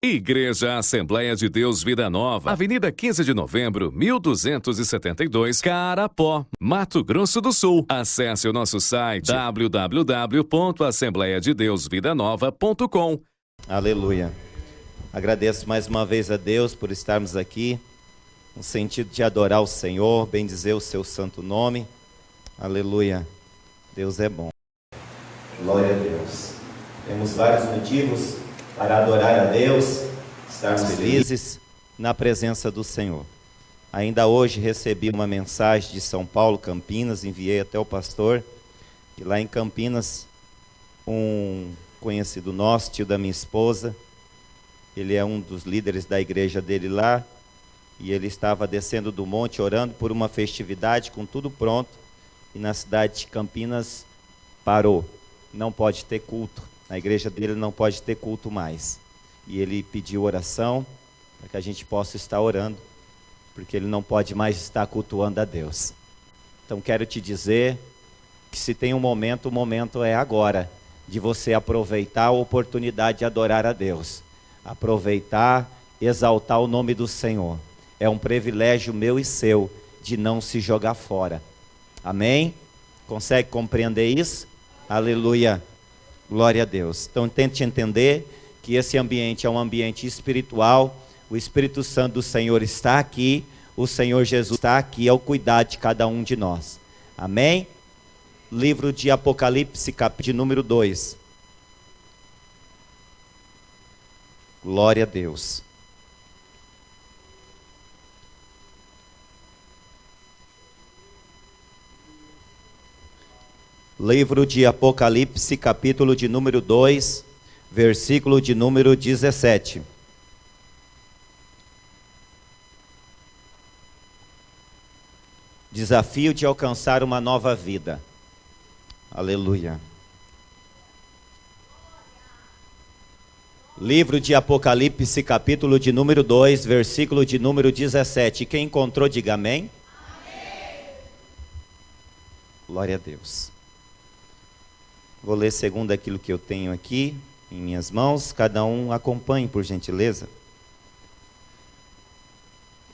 Igreja Assembleia de Deus Vida Nova, Avenida 15 de Novembro, 1272, Carapó, Mato Grosso do Sul. Acesse o nosso site www.assembleiadedeusvidanova.com. Aleluia. Agradeço mais uma vez a Deus por estarmos aqui, no sentido de adorar o Senhor, bendizer o seu santo nome. Aleluia. Deus é bom. Glória a Deus. Temos vários motivos para adorar a Deus, estarmos felizes na presença do Senhor. Ainda hoje recebi uma mensagem de São Paulo, Campinas, enviei até o pastor, e lá em Campinas, um conhecido nosso, tio da minha esposa, ele é um dos líderes da igreja dele lá, e ele estava descendo do monte orando por uma festividade com tudo pronto, e na cidade de Campinas parou, não pode ter culto. Na igreja dele não pode ter culto mais. E ele pediu oração para que a gente possa estar orando, porque ele não pode mais estar cultuando a Deus. Então quero te dizer que se tem um momento, o momento é agora, de você aproveitar a oportunidade de adorar a Deus. Aproveitar, exaltar o nome do Senhor. É um privilégio meu e seu de não se jogar fora. Amém? Consegue compreender isso? Aleluia. Glória a Deus. Então tente entender que esse ambiente é um ambiente espiritual. O Espírito Santo do Senhor está aqui. O Senhor Jesus está aqui ao cuidar de cada um de nós. Amém? Livro de Apocalipse, capítulo número 2. Glória a Deus. Livro de Apocalipse, capítulo de número 2, versículo de número 17. Desafio de alcançar uma nova vida. Aleluia. Livro de Apocalipse, capítulo de número 2, versículo de número 17. Quem encontrou, diga amém. Amém. Glória a Deus. Vou ler segundo aquilo que eu tenho aqui em minhas mãos. Cada um acompanhe, por gentileza.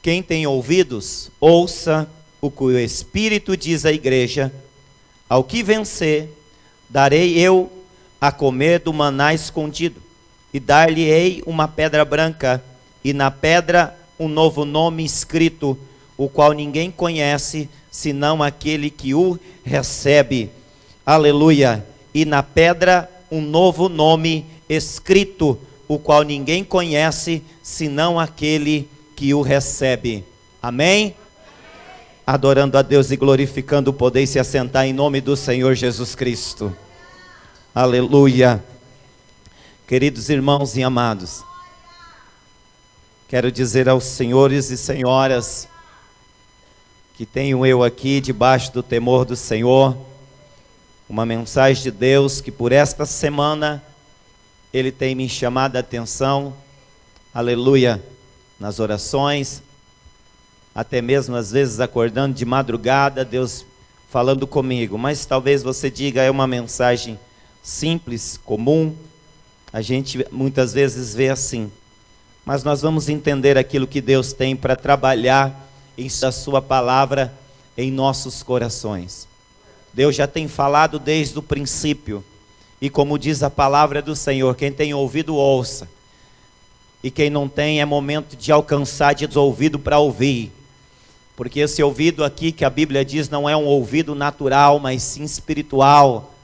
Quem tem ouvidos, ouça o que o Espírito diz à igreja. Ao que vencer, darei eu a comer do maná escondido, e dar-lhe-ei uma pedra branca, e na pedra um novo nome escrito, o qual ninguém conhece, senão aquele que o recebe. Aleluia. E na pedra um novo nome escrito, o qual ninguém conhece, senão aquele que o recebe. Amém? Adorando a Deus e glorificando o poder e se assentar em nome do Senhor Jesus Cristo. Aleluia. Queridos irmãos e amados, quero dizer aos senhores e senhoras que tenho eu aqui debaixo do temor do Senhor, uma mensagem de Deus que por esta semana Ele tem me chamado a atenção, aleluia, nas orações, até mesmo às vezes acordando de madrugada, Deus falando comigo, mas talvez você diga, é uma mensagem simples, comum, a gente muitas vezes vê assim, mas nós vamos entender aquilo que Deus tem para trabalhar em sua palavra em nossos corações. Deus já tem falado desde o princípio, e como diz a palavra do Senhor, quem tem ouvido, ouça, e quem não tem, é momento de alcançar de ouvido para ouvir, porque esse ouvido aqui que a Bíblia diz não é um ouvido natural, mas sim espiritual,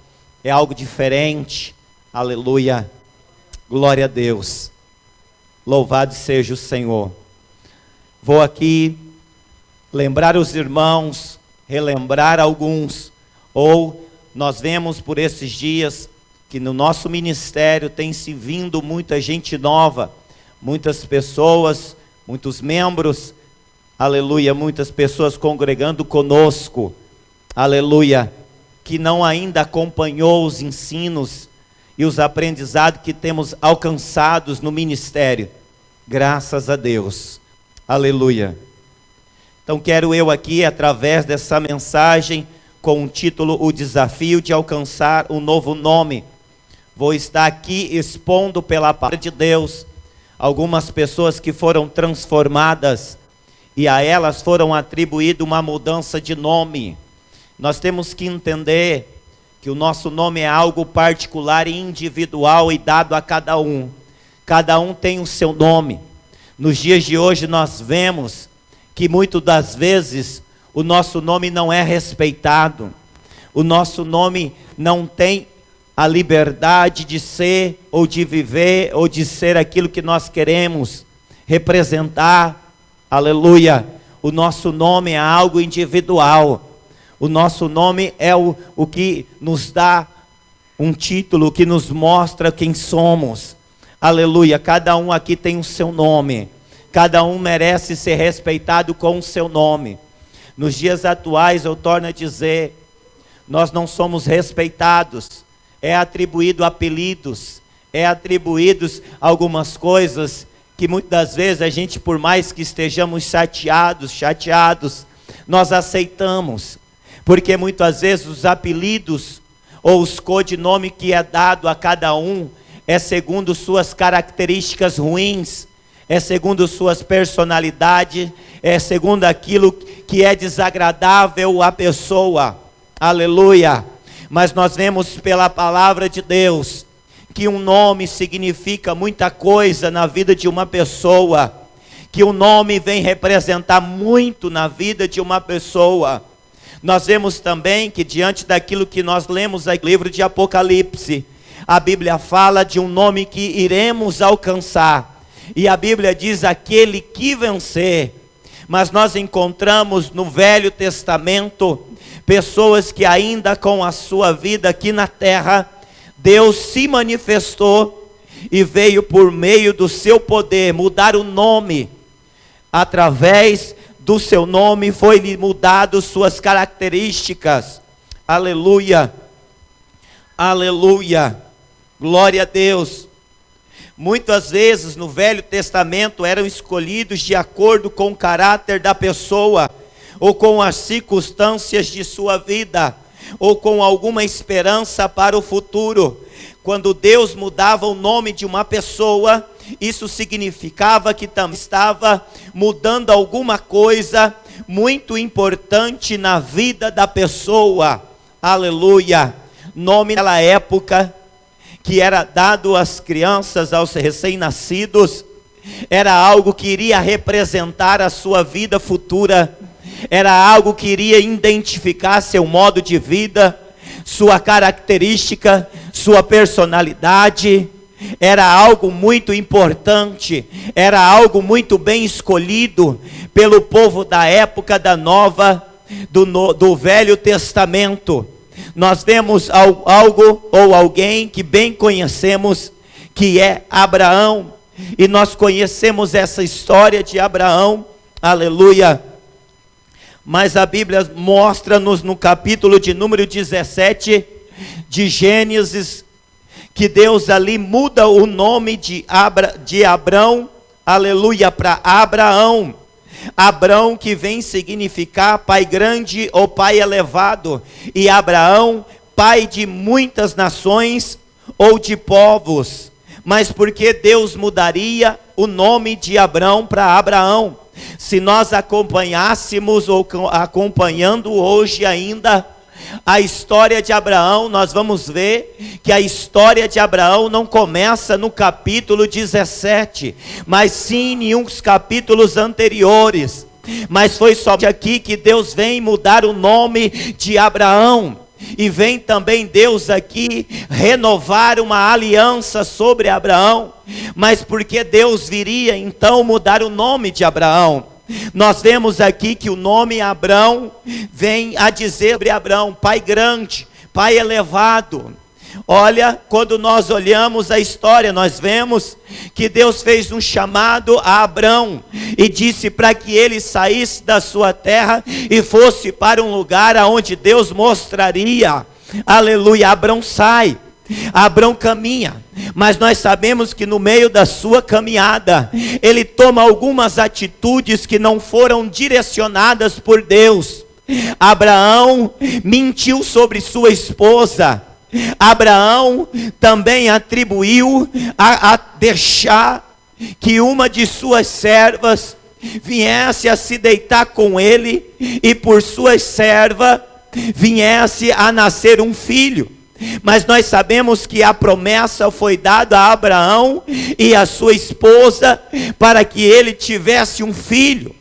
é algo diferente, aleluia, glória a Deus, louvado seja o Senhor. Vou aqui lembrar os irmãos, relembrar alguns, ou nós vemos por esses dias que no nosso ministério tem se vindo muita gente nova, muitas pessoas, muitos membros, aleluia, muitas pessoas congregando conosco, aleluia, que não ainda acompanhou os ensinos e os aprendizados que temos alcançados no ministério, graças a Deus, aleluia. Então quero eu aqui, através dessa mensagem, com o título, o desafio de alcançar um novo nome, vou estar aqui expondo pela palavra de Deus, algumas pessoas que foram transformadas e a elas foram atribuído uma mudança de nome. Nós temos que entender que o nosso nome é algo particular e individual e dado a cada um. Cada um tem o seu nome. Nos dias de hoje nós vemos que muitas das vezes o nosso nome não é respeitado. O nosso nome não tem a liberdade de ser ou de viver ou de ser aquilo que nós queremos representar. Aleluia. O nosso nome é algo individual. O nosso nome é o que nos dá um título, que nos mostra quem somos. Aleluia. Cada um aqui tem o seu nome. Cada um merece ser respeitado com o seu nome. Nos dias atuais, eu torno a dizer, nós não somos respeitados. É atribuído apelidos, é atribuídos algumas coisas que muitas das vezes a gente, por mais que estejamos chateados, nós aceitamos. Porque muitas vezes os apelidos ou os codinomes que é dado a cada um é segundo suas características ruins, é segundo suas personalidades, é segundo aquilo que é desagradável à pessoa. Aleluia. Mas nós vemos pela palavra de Deus que um nome significa muita coisa na vida de uma pessoa, que o nome vem representar muito na vida de uma pessoa. Nós vemos também que diante daquilo que nós lemos no livro de Apocalipse, a Bíblia fala de um nome que iremos alcançar, e a Bíblia diz aquele que vencer. Mas nós encontramos no Velho Testamento pessoas que ainda com a sua vida aqui na terra, Deus se manifestou e veio por meio do seu poder mudar o nome. Através do seu nome foi-lhe mudado suas características. Aleluia. Aleluia. Glória a Deus. Muitas vezes no Velho Testamento eram escolhidos de acordo com o caráter da pessoa, ou com as circunstâncias de sua vida, ou com alguma esperança para o futuro. Quando Deus mudava o nome de uma pessoa, isso significava que também estava mudando alguma coisa muito importante na vida da pessoa. Aleluia. Nome naquela época que era dado às crianças, aos recém-nascidos, era algo que iria representar a sua vida futura. Era algo que iria identificar seu modo de vida, sua característica, sua personalidade. Era algo muito importante, era algo muito bem escolhido pelo povo da época do Velho Testamento. Nós vemos algo ou alguém que bem conhecemos, que é Abraão, e nós conhecemos essa história de Abraão. Aleluia. Mas a Bíblia mostra-nos no capítulo de número 17 de Gênesis, que Deus ali muda o nome de Abrão, aleluia, para Abraão. Abrão, que vem significar pai grande ou pai elevado, e Abraão, pai de muitas nações ou de povos. Mas por que Deus mudaria o nome de Abrão para Abraão? Se nós acompanhássemos ou acompanhando hoje ainda a história de Abraão, nós vamos ver que a história de Abraão não começa no capítulo 17, mas sim em uns capítulos anteriores. Mas foi só aqui que Deus vem mudar o nome de Abraão. E vem também Deus aqui renovar uma aliança sobre Abraão. Mas por que Deus viria então mudar o nome de Abraão? Nós vemos aqui que o nome Abrão vem a dizer sobre Abrão, pai grande, pai elevado. Olha, quando nós olhamos a história, nós vemos que Deus fez um chamado a Abrão e disse para que ele saísse da sua terra e fosse para um lugar aonde Deus mostraria. Aleluia. Abrão sai, Abrão caminha, mas nós sabemos que no meio da sua caminhada, ele toma algumas atitudes que não foram direcionadas por Deus. Abraão mentiu sobre sua esposa. Abraão também atribuiu a deixar que uma de suas servas viesse a se deitar com ele, e por sua serva viesse a nascer um filho. Mas nós sabemos que a promessa foi dada a Abraão e a sua esposa para que ele tivesse um filho.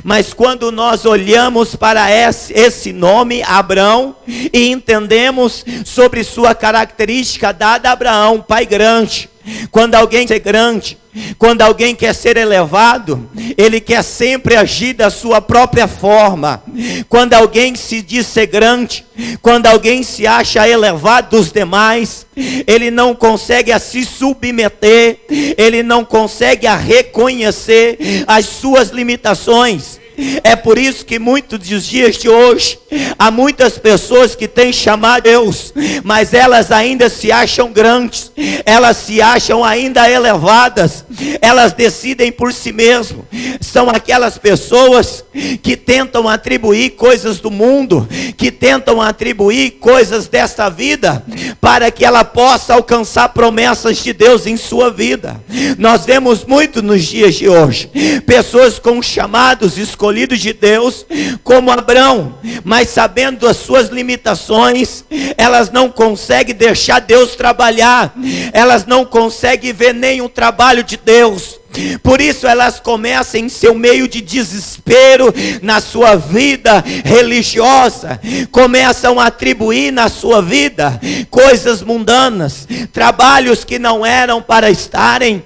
Mas quando nós olhamos para esse nome, Abrão, e entendemos sobre sua característica dada a Abraão, pai grande. Quando alguém quer ser grande, quando alguém quer ser elevado, ele quer sempre agir da sua própria forma. Quando alguém se diz ser grande, quando alguém se acha elevado dos demais, ele não consegue a se submeter, ele não consegue a reconhecer as suas limitações. É por isso que muitos dos dias de hoje, há muitas pessoas que têm chamado Deus, mas elas ainda se acham grandes, elas se acham ainda elevadas, elas decidem por si mesmas. São aquelas pessoas que tentam atribuir coisas do mundo, que tentam atribuir coisas desta vida, para que ela possa alcançar promessas de Deus em sua vida. Nós vemos muito nos dias de hoje, pessoas com chamados escolhidos de Deus, como Abrão, mas sabendo as suas limitações, elas não conseguem deixar Deus trabalhar, elas não conseguem ver nenhum trabalho de Deus. Por isso elas começam em seu meio de desespero na sua vida religiosa, começam a atribuir na sua vida coisas mundanas, trabalhos que não eram para estarem,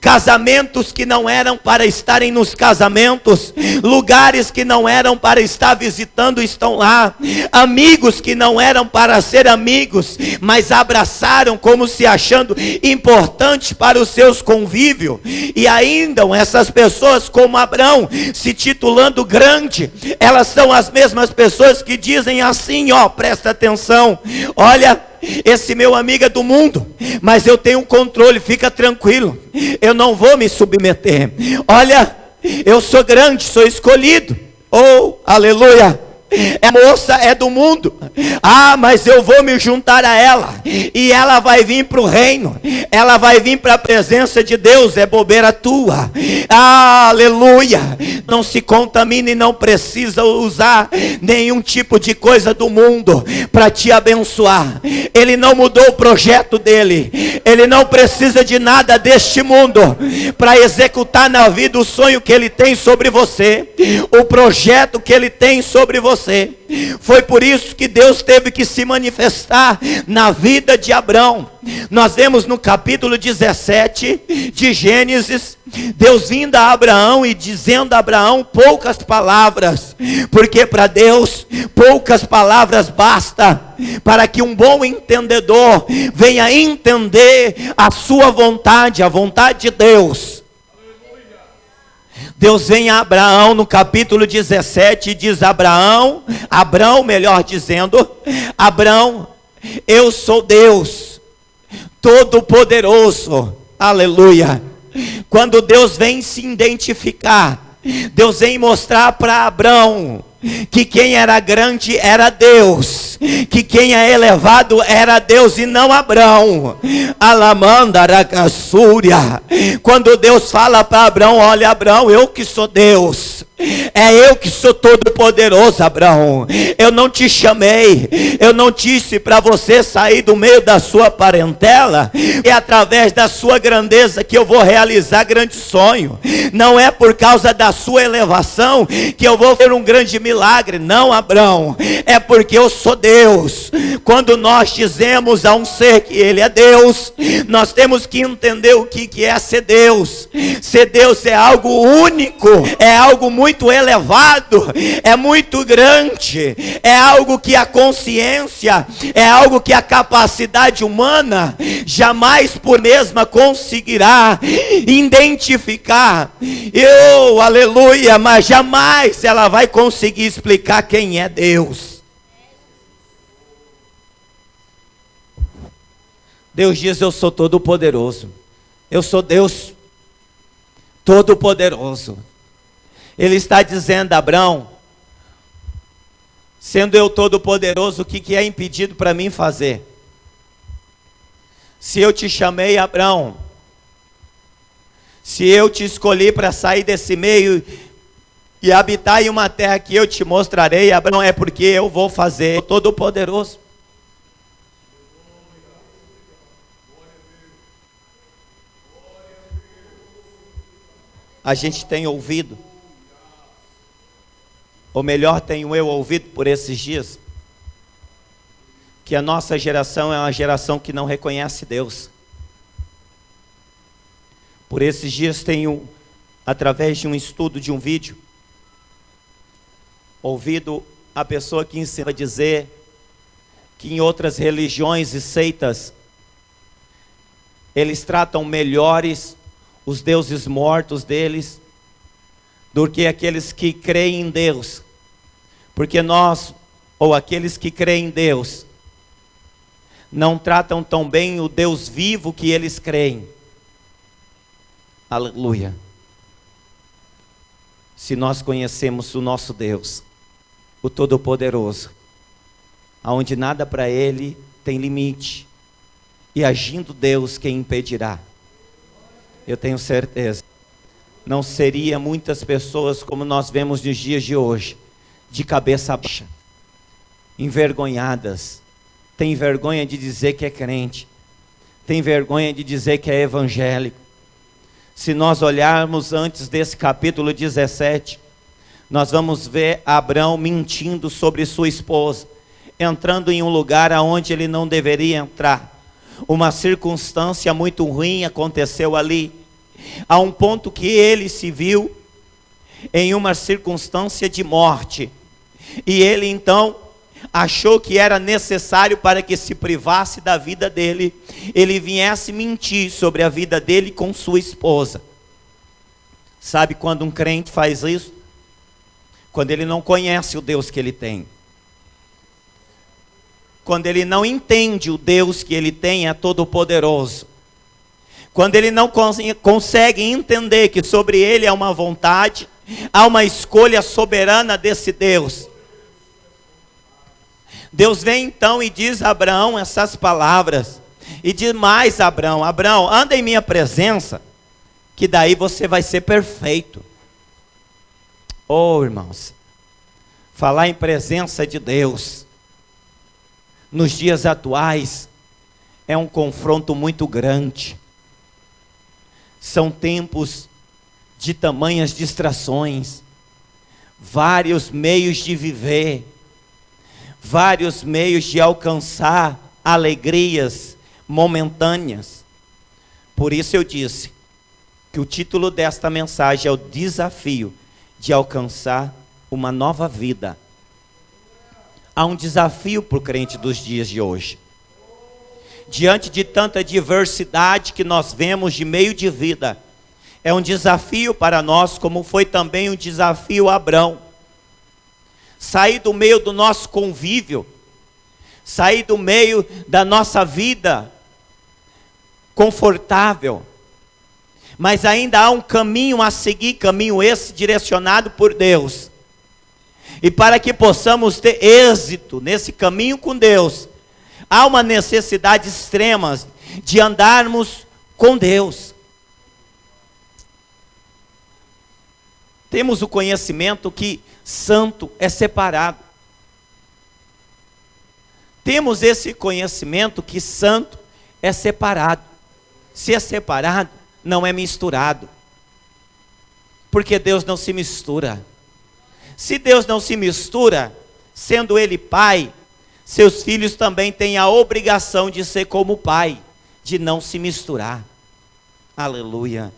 casamentos que não eram para estarem nos casamentos, lugares que não eram para estar visitando estão lá, amigos que não eram para ser amigos, mas abraçaram como se achando importante para os seus convívios. E ainda essas pessoas como Abrão, se titulando grande, elas são as mesmas pessoas que dizem assim, presta atenção, olha, esse meu amigo é do mundo, mas eu tenho um controle, fica tranquilo, eu não vou me submeter. Olha, eu sou grande, sou escolhido. Oh, aleluia. A moça é do mundo, mas eu vou me juntar a ela, e ela vai vir para o reino, ela vai vir para a presença de Deus. É bobeira tua, aleluia. Não se contamine, não precisa usar nenhum tipo de coisa do mundo para te abençoar. Ele não mudou o projeto dele, ele não precisa de nada deste mundo para executar na vida o sonho que ele tem sobre você, o projeto que ele tem sobre você. Foi por isso que Deus teve que se manifestar na vida de Abrão. Nós vemos no capítulo 17 de Gênesis, Deus vindo a Abraão e dizendo a Abraão poucas palavras, porque para Deus poucas palavras basta para que um bom entendedor venha entender a sua vontade, a vontade de Deus. Deus vem a Abraão no capítulo 17 e diz: Abrão, melhor dizendo, Abrão, eu sou Deus Todo-Poderoso, aleluia. Quando Deus vem se identificar, Deus vem mostrar para Abrão que quem era grande era Deus, que quem é elevado era Deus e não Abrão. Alamandaracasúria. Quando Deus fala para Abrão: olha, Abrão, eu que sou Deus, é eu que sou todo poderoso, Abrão. Eu não te chamei, eu não disse para você sair do meio da sua parentela, é através da sua grandeza que eu vou realizar grande sonho. Não é por causa da sua elevação que eu vou ter um grande milagre, não, Abrão. É porque eu sou Deus. Quando nós dizemos a um ser que ele é Deus, nós temos que entender o que é ser Deus. Ser Deus é algo único, é algo muito elevado, é muito grande, é algo que a consciência, é algo que a capacidade humana jamais por mesma conseguirá identificar. Aleluia, mas jamais ela vai conseguir explicar quem é Deus. Deus diz: eu sou todo poderoso, eu sou Deus todo poderoso. Ele está dizendo: Abrão, sendo eu todo poderoso, o que é impedido para mim fazer? Se eu te chamei, Abrão, Se eu te escolhi para sair desse meio e habitar em uma terra que eu te mostrarei, Abraão, é porque eu vou fazer, Todo-Poderoso. A gente tem ouvido, ou melhor, tenho eu ouvido por esses dias, que a nossa geração é uma geração que não reconhece Deus. Por esses dias tenho, através de um estudo de um vídeo, ouvido a pessoa que ensina a dizer que em outras religiões e seitas, eles tratam melhores os deuses mortos deles do que aqueles que creem em Deus. Porque nós, ou aqueles que creem em Deus, não tratam tão bem o Deus vivo que eles creem. Aleluia. Se nós conhecemos o nosso Deus, o Todo-Poderoso, aonde nada para Ele tem limite, e agindo Deus, quem impedirá? Eu tenho certeza, não seria muitas pessoas como nós vemos nos dias de hoje, de cabeça baixa, envergonhadas, tem vergonha de dizer que é crente, tem vergonha de dizer que é evangélico. Se nós olharmos antes desse capítulo 17, nós vamos ver Abrão mentindo sobre sua esposa, entrando em um lugar aonde ele não deveria entrar. Uma circunstância muito ruim aconteceu ali, a um ponto que ele se viu em uma circunstância de morte, e ele então achou que era necessário, para que se privasse da vida dele, ele viesse mentir sobre a vida dele com sua esposa. Sabe quando um crente faz isso? Quando ele não conhece o Deus que ele tem. Quando ele não entende o Deus que ele tem é todo-poderoso. Quando ele não consegue entender que sobre ele há uma vontade, há uma escolha soberana desse Deus. Deus vem então e diz a Abraão essas palavras. E diz mais a Abraão: Abraão, anda em minha presença, que daí você vai ser perfeito. Oh, irmãos, falar em presença de Deus, nos dias atuais, é um confronto muito grande. São tempos de tamanhas distrações, vários meios de viver, vários meios de alcançar alegrias momentâneas. Por isso eu disse que o título desta mensagem é o desafio de alcançar uma nova vida. Há um desafio para o crente dos dias de hoje. Diante de tanta diversidade que nós vemos de meio de vida, é um desafio para nós, como foi também um desafio a Abrão. Sair do meio do nosso convívio, sair do meio da nossa vida confortável, mas ainda há um caminho a seguir, caminho esse direcionado por Deus. E para que possamos ter êxito nesse caminho com Deus, há uma necessidade extrema de andarmos com Deus. Temos o conhecimento que santo é separado. Temos esse conhecimento que santo é separado. Se é separado, não é misturado. Porque Deus não se mistura. Se Deus não se mistura, sendo Ele Pai, seus filhos também têm a obrigação de ser como o Pai, de não se misturar. Aleluia.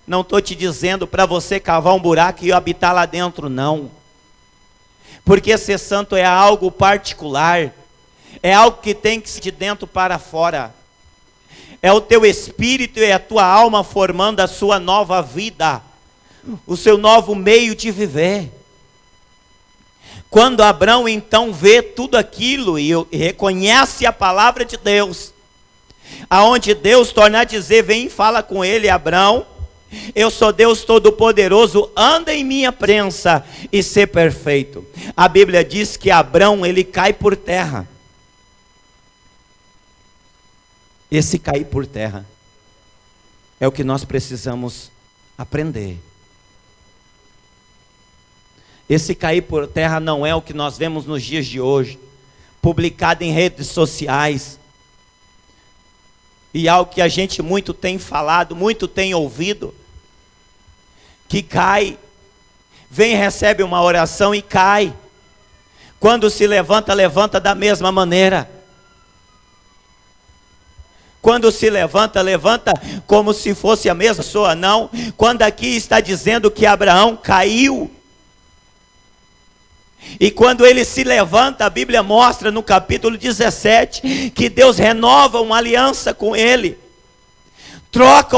Não estou te dizendo para você cavar um buraco e habitar lá dentro, não. Porque ser santo é algo particular, é algo que tem que ser de dentro para fora. É o teu espírito e a tua alma formando a sua nova vida, o seu novo meio de viver. Quando Abrão então vê tudo aquilo e reconhece a palavra de Deus, aonde Deus torna a dizer, vem e fala com ele, Abrão, eu sou Deus Todo-Poderoso, anda em minha presença e ser perfeito. A Bíblia diz que Abrão, ele cai por terra. Esse cair por terra É o que nós precisamos aprender. Esse cair por terra não é o que nós vemos nos dias de hoje, publicado em redes sociais, e algo que a gente muito tem falado, muito tem ouvido, que cai, vem, recebe uma oração e cai, quando se levanta, levanta da mesma maneira. Quando se levanta, levanta como se fosse a mesma pessoa. Não, quando aqui está dizendo que Abraão caiu, e quando ele se levanta, a Bíblia mostra no capítulo 17, que Deus renova uma aliança com ele, troca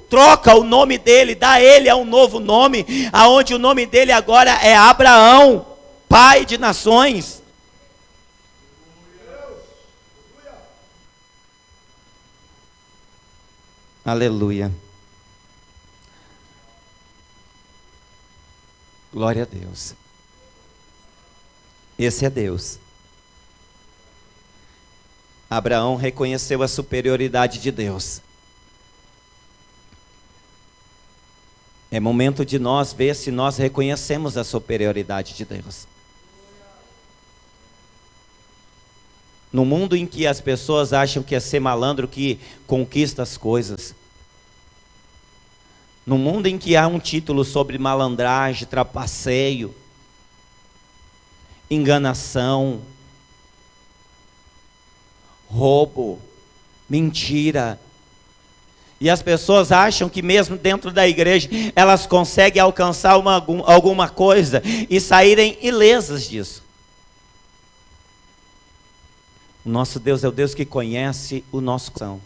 troca o nome dele, dá a ele um novo nome, aonde o nome dele agora é Abraão, pai de nações. Aleluia. Glória a Deus. Esse é Deus. Abraão reconheceu a superioridade de Deus. É momento de nós ver se nós reconhecemos a superioridade de Deus. No mundo em que as pessoas acham que é ser malandro que conquista as coisas. No mundo em que há um título sobre malandragem, trapaceio, enganação, roubo, mentira. E as pessoas acham que mesmo dentro da igreja elas conseguem alcançar alguma coisa e saírem ilesas disso. O nosso Deus é o Deus que conhece o nosso coração,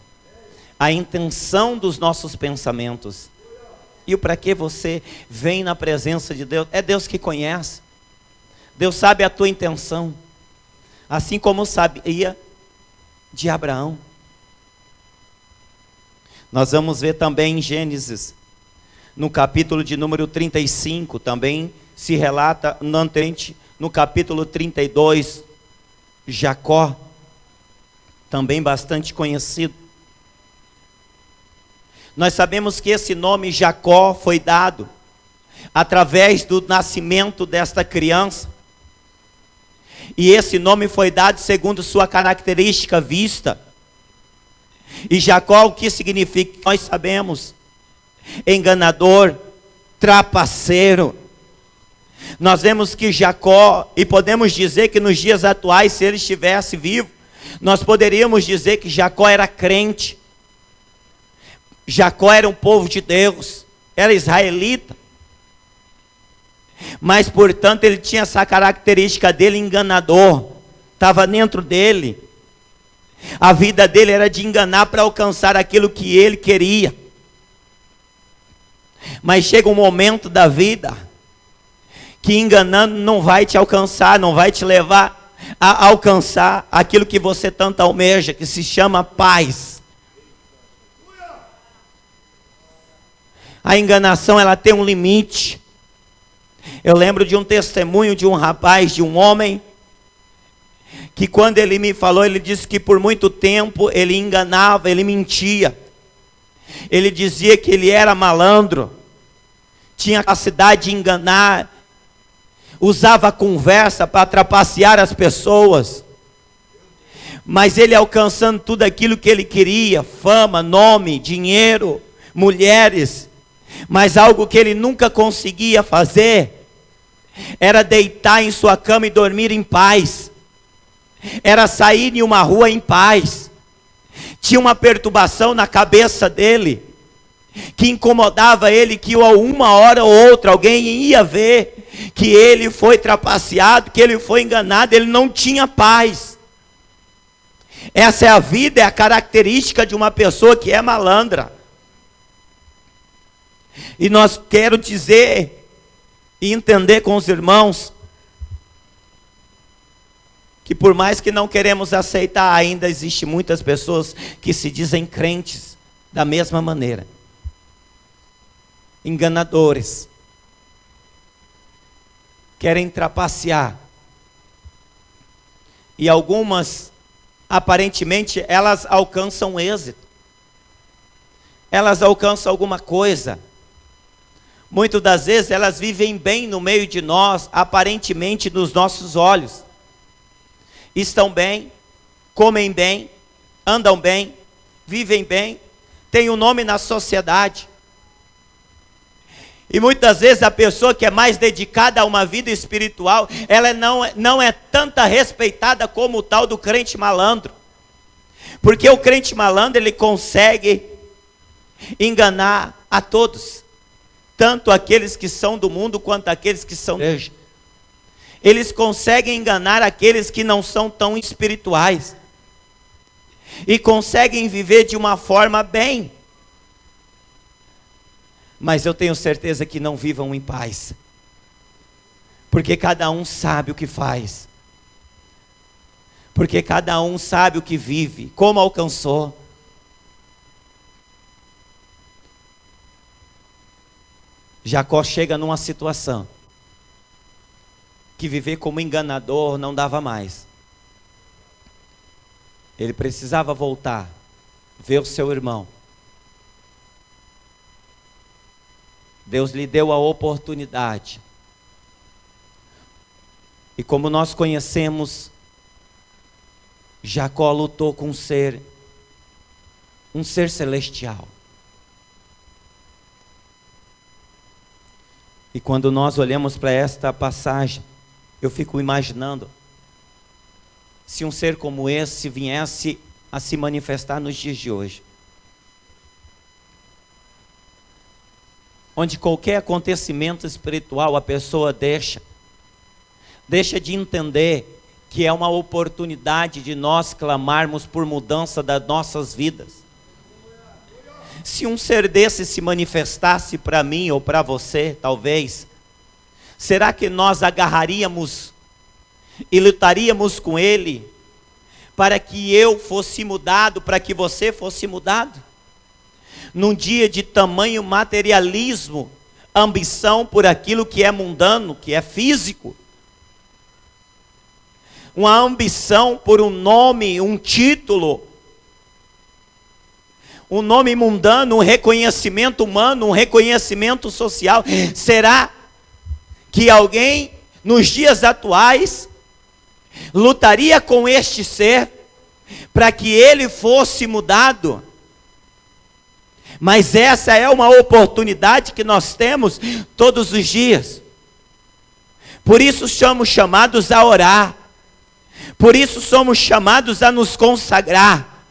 a intenção dos nossos pensamentos. E o para que você vem na presença de Deus, é Deus que conhece. Deus sabe a tua intenção, assim como sabia de Abraão. Nós vamos ver também em Gênesis, no capítulo de número 35, também se relata no capítulo 32, Jacó, também bastante conhecido. Nós sabemos que esse nome Jacó foi dado através do nascimento desta criança. E esse nome foi dado segundo sua característica vista. E Jacó, o que significa? Nós sabemos. Enganador, trapaceiro. Nós vemos que Jacó, e podemos dizer que nos dias atuais, se ele estivesse vivo, nós poderíamos dizer que Jacó era crente. Jacó era um povo de Deus, era israelita. Mas, portanto, ele tinha essa característica dele, enganador. Estava dentro dele. A vida dele era de enganar para alcançar aquilo que ele queria. Mas chega um momento da vida que enganando não vai te alcançar, não vai te levar a alcançar aquilo que você tanto almeja, que se chama paz. A enganação, ela tem um limite. Eu lembro de um testemunho de um rapaz, de um homem, que quando ele me falou, ele disse que por muito tempo ele enganava, ele mentia. Ele dizia que ele era malandro, tinha capacidade de enganar, usava a conversa para trapacear as pessoas. Mas ele alcançando tudo aquilo que ele queria, fama, nome, dinheiro, mulheres. Mas algo que ele nunca conseguia fazer era deitar em sua cama e dormir em paz. Era sair em uma rua em paz. Tinha uma perturbação na cabeça dele, que incomodava ele, que uma hora ou outra alguém ia ver que ele foi trapaceado, que ele foi enganado, ele não tinha paz. Essa é a vida, é a característica de uma pessoa que é malandra. E nós quero dizer e entender com os irmãos que por mais que não queremos aceitar, ainda existe muitas pessoas que se dizem crentes da mesma maneira. Enganadores. Querem trapacear. E algumas, aparentemente, elas alcançam êxito. elas alcançam alguma coisa. Muitas das vezes elas vivem bem no meio de nós, aparentemente nos nossos olhos. Estão bem, comem bem, andam bem, vivem bem, têm um nome na sociedade. E muitas vezes a pessoa que é mais dedicada a uma vida espiritual, ela não é tanta respeitada como o tal do crente malandro. Porque o crente malandro, ele consegue enganar a todos. Tanto aqueles que são do mundo, quanto aqueles que são da igreja. Eles conseguem enganar aqueles que não são tão espirituais. E conseguem viver de uma forma bem. Mas eu tenho certeza que não vivam em paz. Porque cada um sabe o que faz. Porque cada um sabe o que vive, como alcançou. Jacó chega numa situação que viver como enganador não dava mais. Ele precisava voltar, ver o seu irmão. Deus lhe deu a oportunidade. E como nós conhecemos, Jacó lutou com um ser celestial. E quando nós olhamos para esta passagem, eu fico imaginando, se um ser como esse viesse a se manifestar nos dias de hoje. Onde qualquer acontecimento espiritual a pessoa deixa de entender que é uma oportunidade de nós clamarmos por mudança das nossas vidas. Se um ser desse se manifestasse para mim ou para você, talvez, será que nós agarraríamos e lutaríamos com ele para que eu fosse mudado, para que você fosse mudado? Num dia de tamanho materialismo, ambição por aquilo que é mundano, que é físico, uma ambição por um nome, um título, um nome mundano, um reconhecimento humano, um reconhecimento social. Será que alguém nos dias atuais lutaria com este ser para que ele fosse mudado? Mas essa é uma oportunidade que nós temos todos os dias. Por isso somos chamados a orar. Por isso somos chamados a nos consagrar,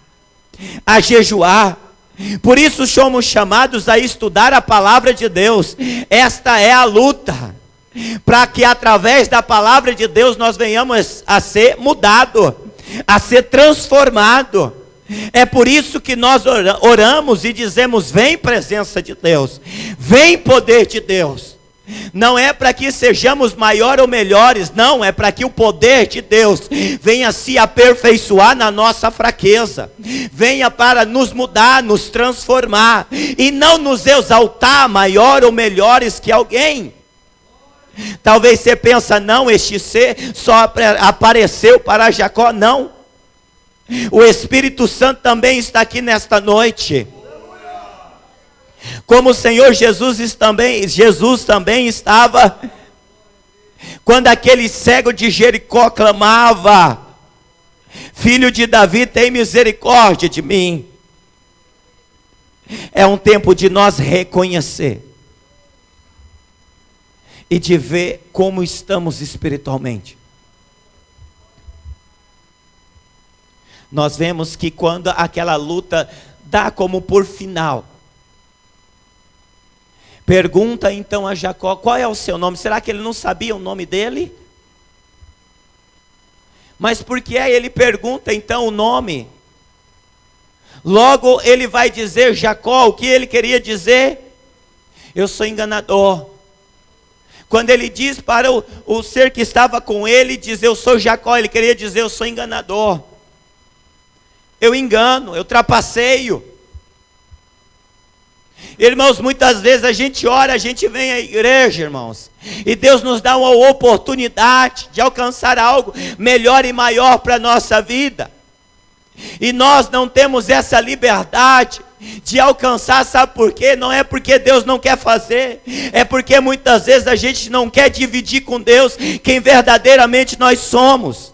a jejuar. Por isso somos chamados a estudar a palavra de Deus. Esta é a luta, para que através da palavra de Deus nós venhamos a ser mudado, a ser transformado. É por isso que nós oramos e dizemos: vem presença de Deus, vem poder de Deus. Não é para que sejamos maiores ou melhores, não, é para que o poder de Deus venha se aperfeiçoar na nossa fraqueza, venha para nos mudar, nos transformar, e não nos exaltar maior ou melhores que alguém. Talvez você pensa: não, este ser só apareceu para Jacó. Não, o Espírito Santo também está aqui nesta noite. Como o Senhor Jesus também estava, quando aquele cego de Jericó clamava: Filho de Davi, tem misericórdia de mim. É um tempo de nós reconhecer e de ver como estamos espiritualmente. Nós vemos que quando aquela luta dá como por final, pergunta então a Jacó: qual é o seu nome? Será que ele não sabia o nome dele? Mas por que ele pergunta então o nome? Logo ele vai dizer: Jacó, o que ele queria dizer? Eu sou enganador. Quando ele diz para o ser que estava com ele, diz: eu sou Jacó, ele queria dizer: eu sou enganador. Eu engano, eu trapaceio. Irmãos, muitas vezes a gente ora, a gente vem à igreja, irmãos, e Deus nos dá uma oportunidade de alcançar algo melhor e maior para a nossa vida. E nós não temos essa liberdade de alcançar, sabe por quê? Não é porque Deus não quer fazer, é porque muitas vezes a gente não quer dividir com Deus quem verdadeiramente nós somos.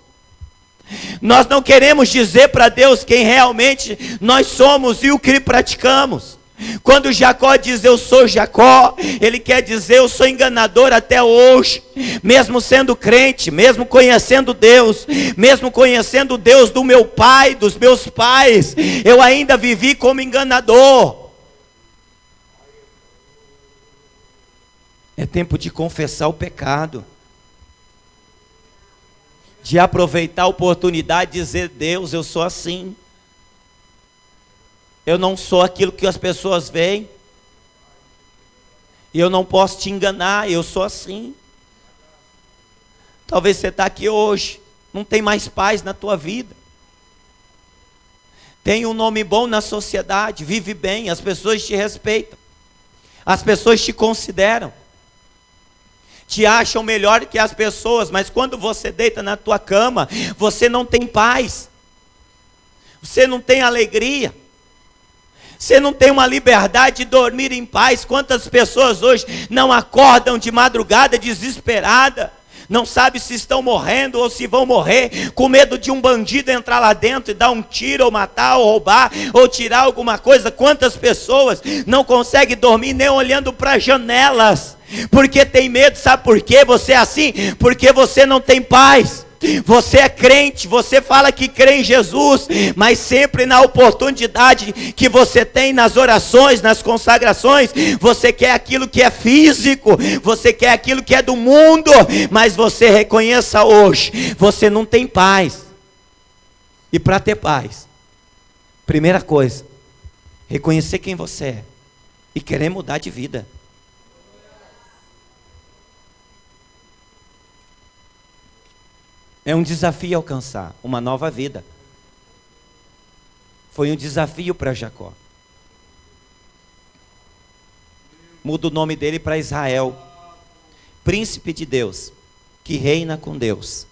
Nós não queremos dizer para Deus quem realmente nós somos e o que praticamos. Quando Jacó diz eu sou Jacó, ele quer dizer eu sou enganador até hoje, mesmo sendo crente, mesmo conhecendo Deus, mesmo conhecendo o Deus do meu pai, dos meus pais, eu ainda vivi como enganador. É tempo de confessar o pecado, de aproveitar a oportunidade de dizer: Deus, eu sou assim. Eu não sou aquilo que as pessoas veem. E eu não posso te enganar, eu sou assim. Talvez você está aqui hoje, não tem mais paz na tua vida. Tem um nome bom na sociedade, vive bem, as pessoas te respeitam. As pessoas te consideram. Te acham melhor que as pessoas, mas quando você deita na tua cama, você não tem paz. Você não tem alegria. Você não tem uma liberdade de dormir em paz. Quantas pessoas hoje não acordam de madrugada desesperada, não sabe se estão morrendo ou se vão morrer, com medo de um bandido entrar lá dentro e dar um tiro, ou matar, ou roubar, ou tirar alguma coisa. Quantas pessoas não conseguem dormir nem olhando para as janelas, porque tem medo. Sabe por quê você é assim? Porque você não tem paz. Você é crente, você fala que crê em Jesus, mas sempre na oportunidade que você tem nas orações, nas consagrações, você quer aquilo que é físico, você quer aquilo que é do mundo, mas você reconheça hoje, você não tem paz. E para ter paz, primeira coisa, reconhecer quem você é e querer mudar de vida. É um desafio alcançar uma nova vida. Foi um desafio para Jacó. Muda o nome dele para Israel, príncipe de Deus, que reina com Deus.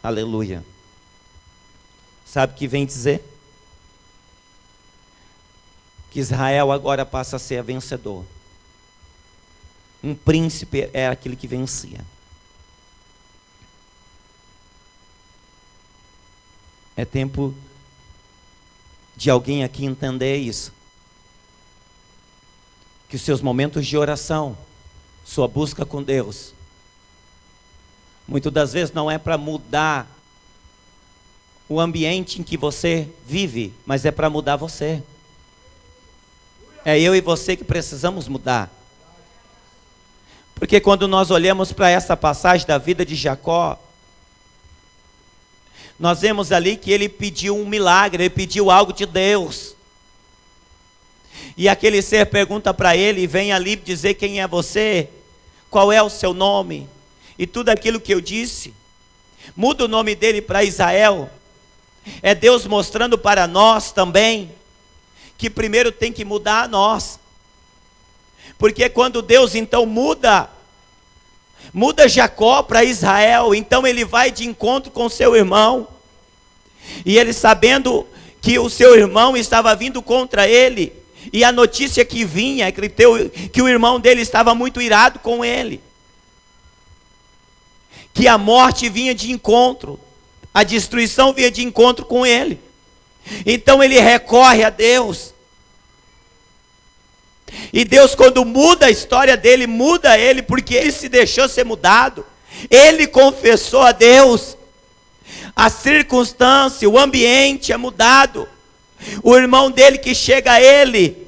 Aleluia. Sabe o que vem dizer? Que Israel agora passa a ser vencedor. Um príncipe é aquele que vencia. É tempo de alguém aqui entender isso. Que os seus momentos de oração, sua busca com Deus, muitas das vezes não é para mudar o ambiente em que você vive, mas é para mudar você. É eu e você que precisamos mudar. Porque quando nós olhamos para essa passagem da vida de Jacó, nós vemos ali que ele pediu um milagre, ele pediu algo de Deus. E aquele ser pergunta para ele, vem ali dizer quem é você, qual é o seu nome, e tudo aquilo que eu disse. Muda o nome dele para Israel. É Deus mostrando para nós também, que primeiro tem que mudar a nós. Porque quando Deus então muda Jacó para Israel, então ele vai de encontro com seu irmão, e ele sabendo que o seu irmão estava vindo contra ele, e a notícia que vinha é que o irmão dele estava muito irado com ele, que a morte vinha de encontro, a destruição vinha de encontro com ele. Então ele recorre a Deus. E Deus, quando muda a história dele, muda ele, porque ele se deixou ser mudado. Ele confessou a Deus. A circunstância, o ambiente é mudado. O irmão dele que chega a ele,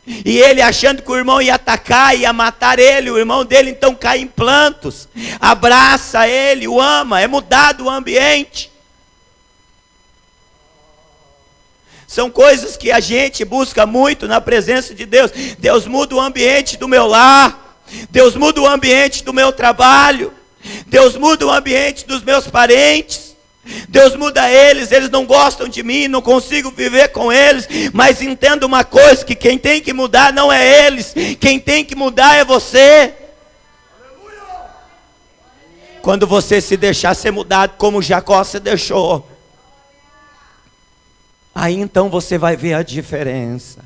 e ele achando que o irmão ia atacar, ia matar ele, o irmão dele então cai em plantos, abraça ele, o ama, é mudado o ambiente. São coisas que a gente busca muito na presença de Deus. Deus muda o ambiente do meu lar. Deus muda o ambiente do meu trabalho. Deus muda o ambiente dos meus parentes. Deus muda eles não gostam de mim, não consigo viver com eles. Mas entenda uma coisa, que quem tem que mudar não é eles. Quem tem que mudar é você. Quando você se deixar ser mudado como Jacó se deixou. Aí então você vai ver a diferença.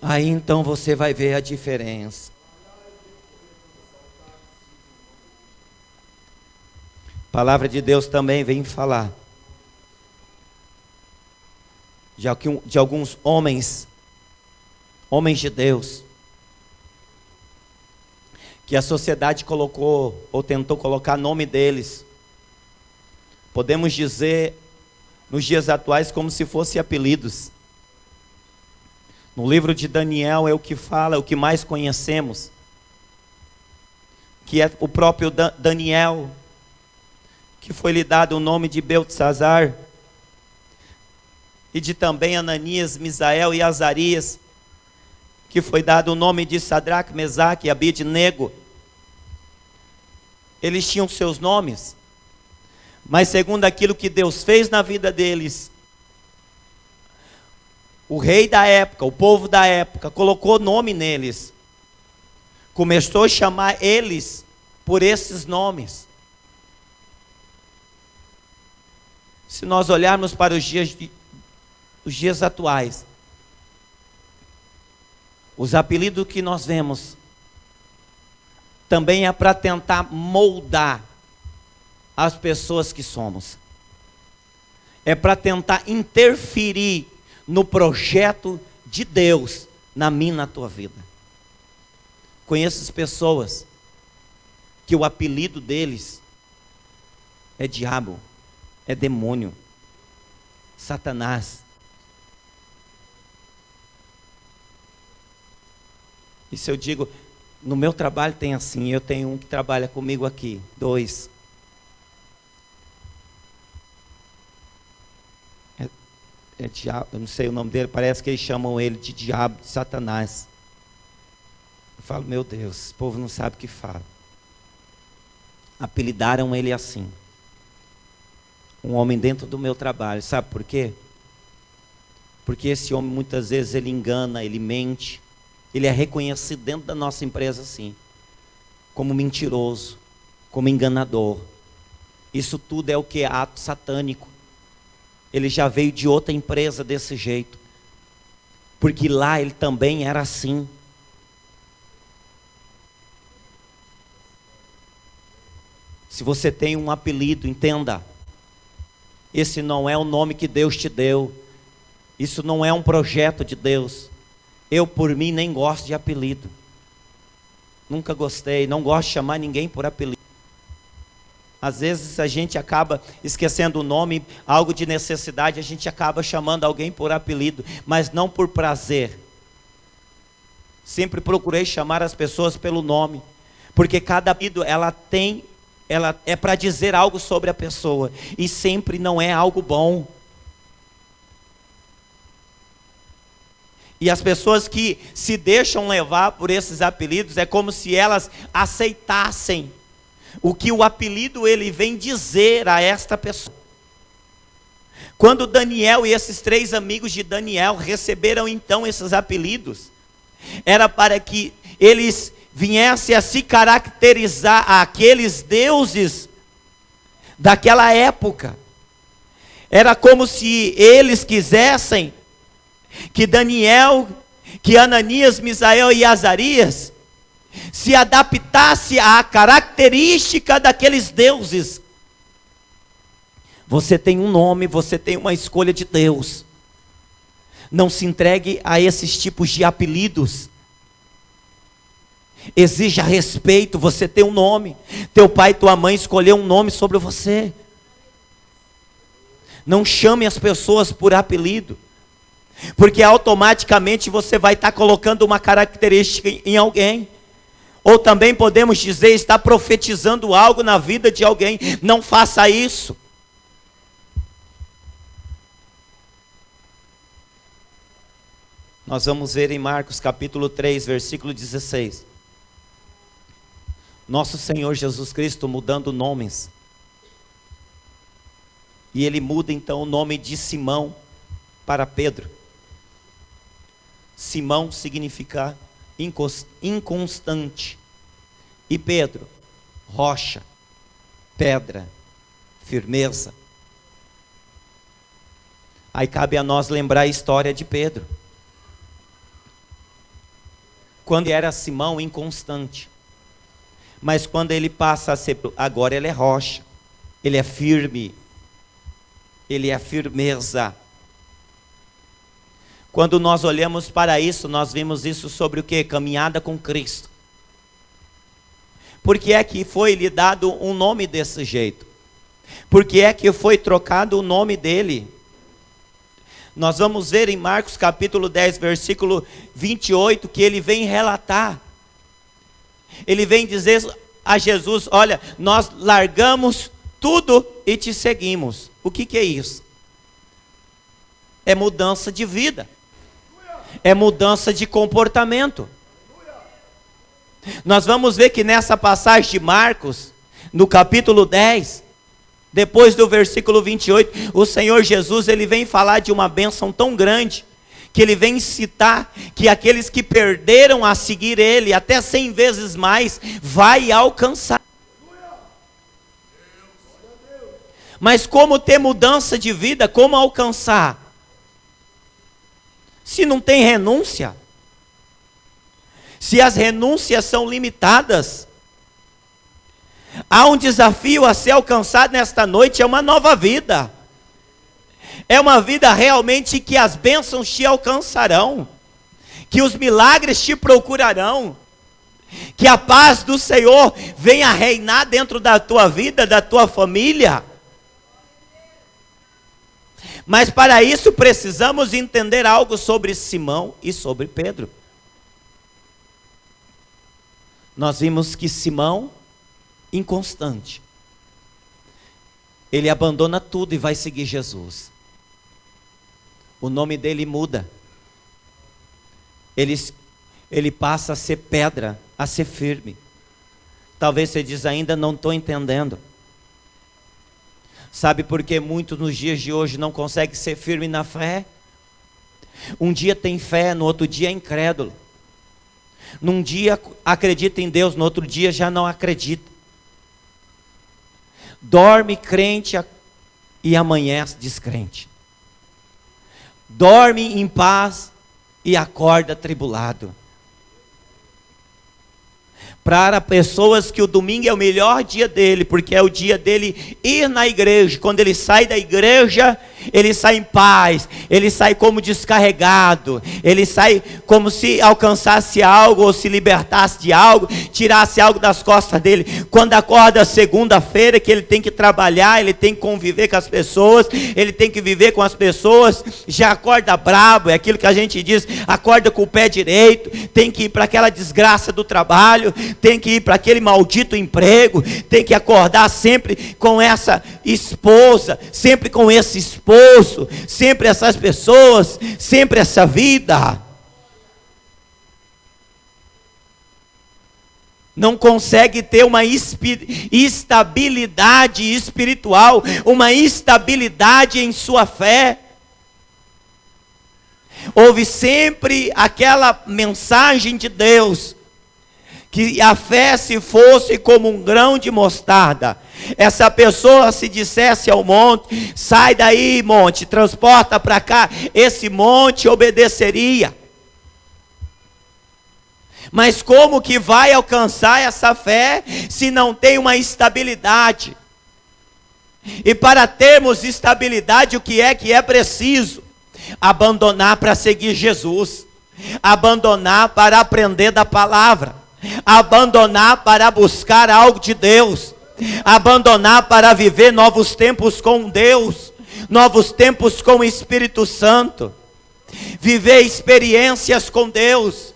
Aí então você vai ver a diferença. A palavra de Deus também vem falar de alguns homens de Deus, que a sociedade colocou, ou tentou colocar nome deles, podemos dizer, nos dias atuais, como se fossem apelidos. No livro de Daniel é o que fala, é o que mais conhecemos, que é o próprio Daniel, que foi-lhe dado o nome de Beltesazar, e de também Ananias, Misael e Azarias, que foi dado o nome de Sadraque, Mesaque e Abednego. Eles tinham seus nomes, mas segundo aquilo que Deus fez na vida deles, o rei da época, o povo da época, colocou nome neles, começou a chamar eles por esses nomes. Se nós olharmos para os dias atuais, os apelidos que nós vemos, também é para tentar moldar as pessoas que somos, é para tentar interferir no projeto de Deus na minha e na tua vida. Conheço as pessoas que o apelido deles é diabo, é demônio, Satanás. Isso eu digo, no meu trabalho tem assim, eu tenho um que trabalha comigo aqui, 2. É diabo, eu não sei o nome dele, parece que eles chamam ele de diabo, de Satanás. Eu falo, meu Deus, esse povo não sabe o que fala. Apelidaram ele assim. Um homem dentro do meu trabalho, sabe por quê? Porque esse homem muitas vezes ele engana, ele mente. Ele é reconhecido dentro da nossa empresa assim, como mentiroso, como enganador. Isso tudo é o que? Ato satânico. Ele já veio de outra empresa desse jeito, porque lá ele também era assim. Se você tem um apelido, entenda, esse não é o nome que Deus te deu, isso não é um projeto de Deus. Eu, por mim, nem gosto de apelido, nunca gostei, não gosto de chamar ninguém por apelido. Às vezes a gente acaba esquecendo o nome, algo de necessidade, a gente acaba chamando alguém por apelido, mas não por prazer. Sempre procurei chamar as pessoas pelo nome, porque cada apelido ela é para dizer algo sobre a pessoa, e sempre não é algo bom. E as pessoas que se deixam levar por esses apelidos, é como se elas aceitassem o que o apelido ele vem dizer a esta pessoa. Quando Daniel e esses 3 amigos de Daniel receberam então esses apelidos, era para que eles viessem a se caracterizar aqueles deuses daquela época. Era como se eles quisessem que Daniel, que Ananias, Misael e Azarias se adaptasse à característica daqueles deuses. Você tem um nome, você tem uma escolha de Deus. Não se entregue a esses tipos de apelidos. Exija respeito, você tem um nome. Teu pai e tua mãe escolheram um nome sobre você. Não chame as pessoas por apelido, porque automaticamente você vai estar colocando uma característica em alguém. Ou também podemos dizer, está profetizando algo na vida de alguém. Não faça isso. Nós vamos ver em Marcos capítulo 3, versículo 16. Nosso Senhor Jesus Cristo mudando nomes. E ele muda então o nome de Simão para Pedro. Simão significa inconstante. E Pedro, rocha, pedra, firmeza. Aí cabe a nós lembrar a história de Pedro. Quando era Simão inconstante. Mas quando ele passa a ser, agora ele é rocha. Ele é firme. Ele é firmeza. Quando nós olhamos para isso, nós vimos isso sobre o quê? Caminhada com Cristo. Por que é que foi lhe dado um nome desse jeito? Por que é que foi trocado o nome dele? Nós vamos ver em Marcos capítulo 10, versículo 28, que ele vem relatar. Ele vem dizer a Jesus: olha, nós largamos tudo e te seguimos. O que é isso? É mudança de vida. É mudança de comportamento. Nós vamos ver que nessa passagem de Marcos, no capítulo 10, depois do versículo 28, o Senhor Jesus, ele vem falar de uma bênção tão grande, que ele vem citar que aqueles que perderam a seguir ele, até 100 vezes mais, vai alcançar. Mas como ter mudança de vida, como alcançar? Se não tem renúncia, se as renúncias são limitadas, há um desafio a ser alcançado nesta noite, é uma nova vida. É uma vida realmente que as bênçãos te alcançarão, que os milagres te procurarão, que a paz do Senhor venha reinar dentro da tua vida, da tua família. Mas para isso precisamos entender algo sobre Simão e sobre Pedro. Nós vimos que Simão, inconstante, ele abandona tudo e vai seguir Jesus. O nome dele muda. Ele passa a ser pedra, a ser firme. Talvez você diz: ainda não estou entendendo. Sabe por que muitos nos dias de hoje não conseguem ser firme na fé? Um dia tem fé, no outro dia é incrédulo. Num dia acredita em Deus, no outro dia já não acredita. Dorme crente e amanhece descrente. Dorme em paz e acorda atribulado. Para pessoas que o domingo é o melhor dia dele, porque é o dia dele ir na igreja. Quando ele sai da igreja, ele sai em paz, ele sai como descarregado, ele sai como se alcançasse algo, ou se libertasse de algo, tirasse algo das costas dele. Quando acorda segunda-feira, que ele tem que trabalhar, ele tem que conviver com as pessoas, ele tem que viver com as pessoas, já acorda brabo, é aquilo que a gente diz, acorda com o pé direito, tem que ir para aquela desgraça do trabalho, tem que ir para aquele maldito emprego, tem que acordar sempre com essa esposa, sempre com esse esposo, sempre essas pessoas, sempre essa vida. Não consegue ter uma estabilidade espiritual, uma estabilidade em sua fé. Ouve sempre aquela mensagem de Deus, que a fé se fosse como um grão de mostarda. Essa pessoa se dissesse ao monte: sai daí monte, transporta para cá, esse monte obedeceria. Mas como que vai alcançar essa fé se não tem uma estabilidade? E para termos estabilidade, o que é preciso? Abandonar para seguir Jesus, abandonar para aprender da palavra, abandonar para buscar algo de Deus, abandonar para viver novos tempos com Deus, novos tempos com o Espírito Santo, viver experiências com Deus.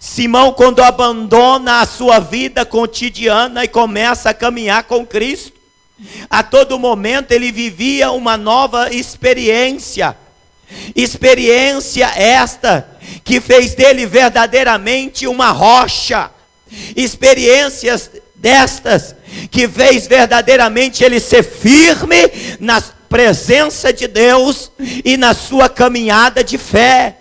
Simão, quando abandona a sua vida cotidiana e começa a caminhar com Cristo, a todo momento ele vivia uma nova experiência. Experiência esta que fez dele verdadeiramente uma rocha. Experiências destas que fez verdadeiramente ele ser firme na presença de Deus e na sua caminhada de fé.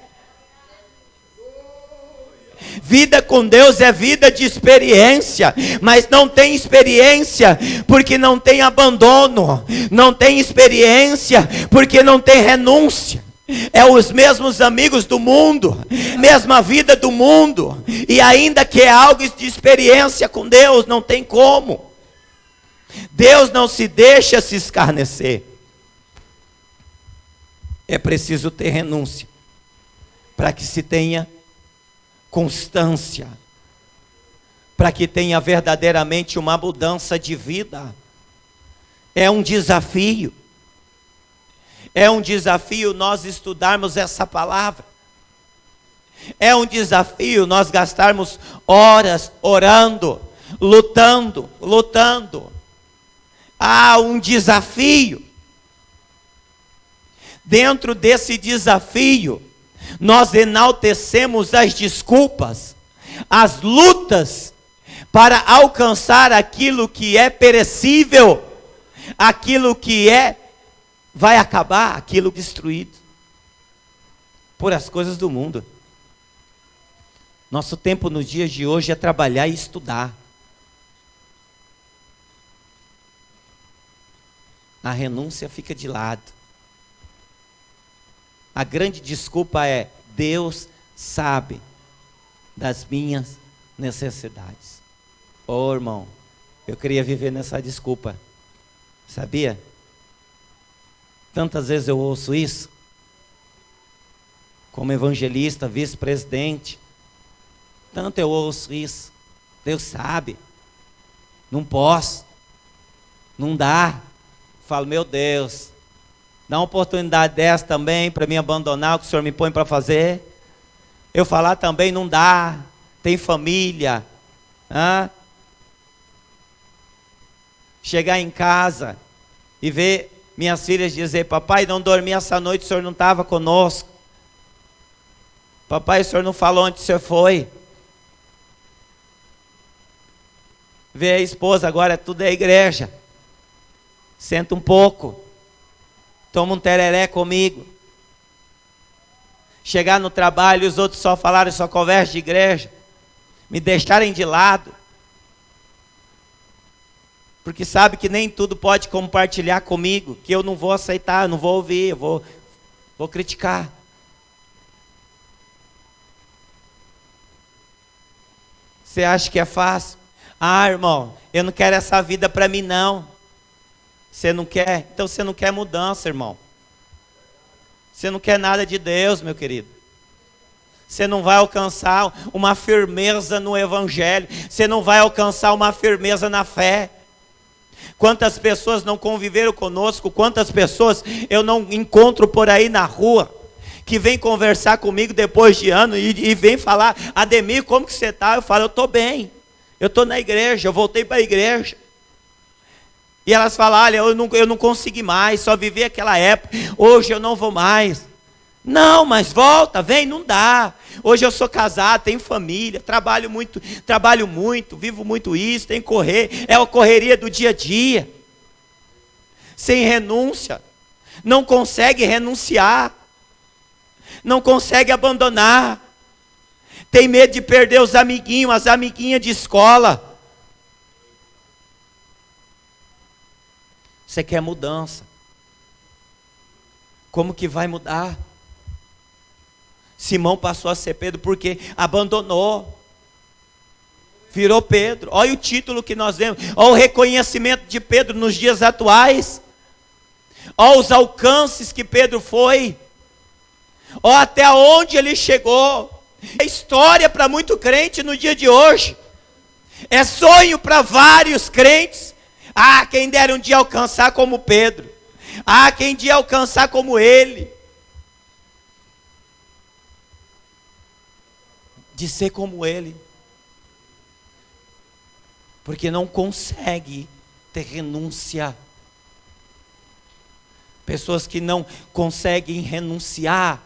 Vida com Deus é vida de experiência, mas não tem experiência porque não tem abandono, não tem experiência porque não tem renúncia. É os mesmos amigos do mundo, mesma vida do mundo, e ainda que é algo de experiência com Deus, não tem como. Deus não se deixa se escarnecer. É preciso ter renúncia para que se tenha constância, para que tenha verdadeiramente uma mudança de vida. É um desafio. É um desafio nós estudarmos essa palavra. É um desafio nós gastarmos horas orando, lutando. Há um desafio. Dentro desse desafio, nós enaltecemos as desculpas, as lutas, para alcançar aquilo que é perecível, aquilo que vai acabar, aquilo destruído por as coisas do mundo. Nosso tempo nos dias de hoje é trabalhar e estudar. A renúncia fica de lado. A grande desculpa é: Deus sabe das minhas necessidades. Ô irmão, eu queria viver nessa desculpa, sabia? Tantas vezes eu ouço isso, como evangelista, vice-presidente, tanto eu ouço isso. Deus sabe, não posso, não dá. Falo, meu Deus, dá uma oportunidade dessa também para mim abandonar o que o Senhor me põe para fazer. Eu falar também não dá, tem família. Chegar em casa e ver minhas filhas dizer: papai, não dormi essa noite, o Senhor não estava conosco. Papai, o Senhor não falou onde o Senhor foi. Ver a esposa, agora tudo é igreja. Senta um pouco, toma um tereré comigo. Chegar no trabalho e os outros só falarem, só conversa de igreja, me deixarem de lado, porque sabe que nem tudo pode compartilhar comigo, que eu não vou aceitar, eu não vou ouvir, eu vou criticar. Você acha que é fácil? Ah, irmão, eu não quero essa vida para mim não. Você não quer? Então você não quer mudança, irmão. Você não quer nada de Deus, meu querido. Você não vai alcançar uma firmeza no Evangelho. Você não vai alcançar uma firmeza na fé. Quantas pessoas não conviveram conosco, quantas pessoas eu não encontro por aí na rua, que vem conversar comigo depois de ano e vem falar: Ademir, como que você está? Eu falo: eu estou bem, eu estou na igreja, eu voltei para a igreja. E elas falam: olha, eu não consegui mais, só vivi aquela época, hoje eu não vou mais. Não, mas volta, vem, não dá. Hoje eu sou casado, tenho família, trabalho muito, vivo muito isso, tenho que correr, é a correria do dia a dia. Sem renúncia, não consegue renunciar, não consegue abandonar, tem medo de perder os amiguinhos, as amiguinhas de escola. Você quer mudança? Como que vai mudar? Simão passou a ser Pedro porque abandonou. Virou Pedro. Olha o título que nós vemos. Olha o reconhecimento de Pedro nos dias atuais. Olha os alcances que Pedro foi. Olha até onde ele chegou. É história para muito crente no dia de hoje. É sonho para vários crentes. Ah, quem dera um dia alcançar como Pedro. Ah, quem dia alcançar como ele. De ser como ele. Porque não consegue ter renúncia. Pessoas que não conseguem renunciar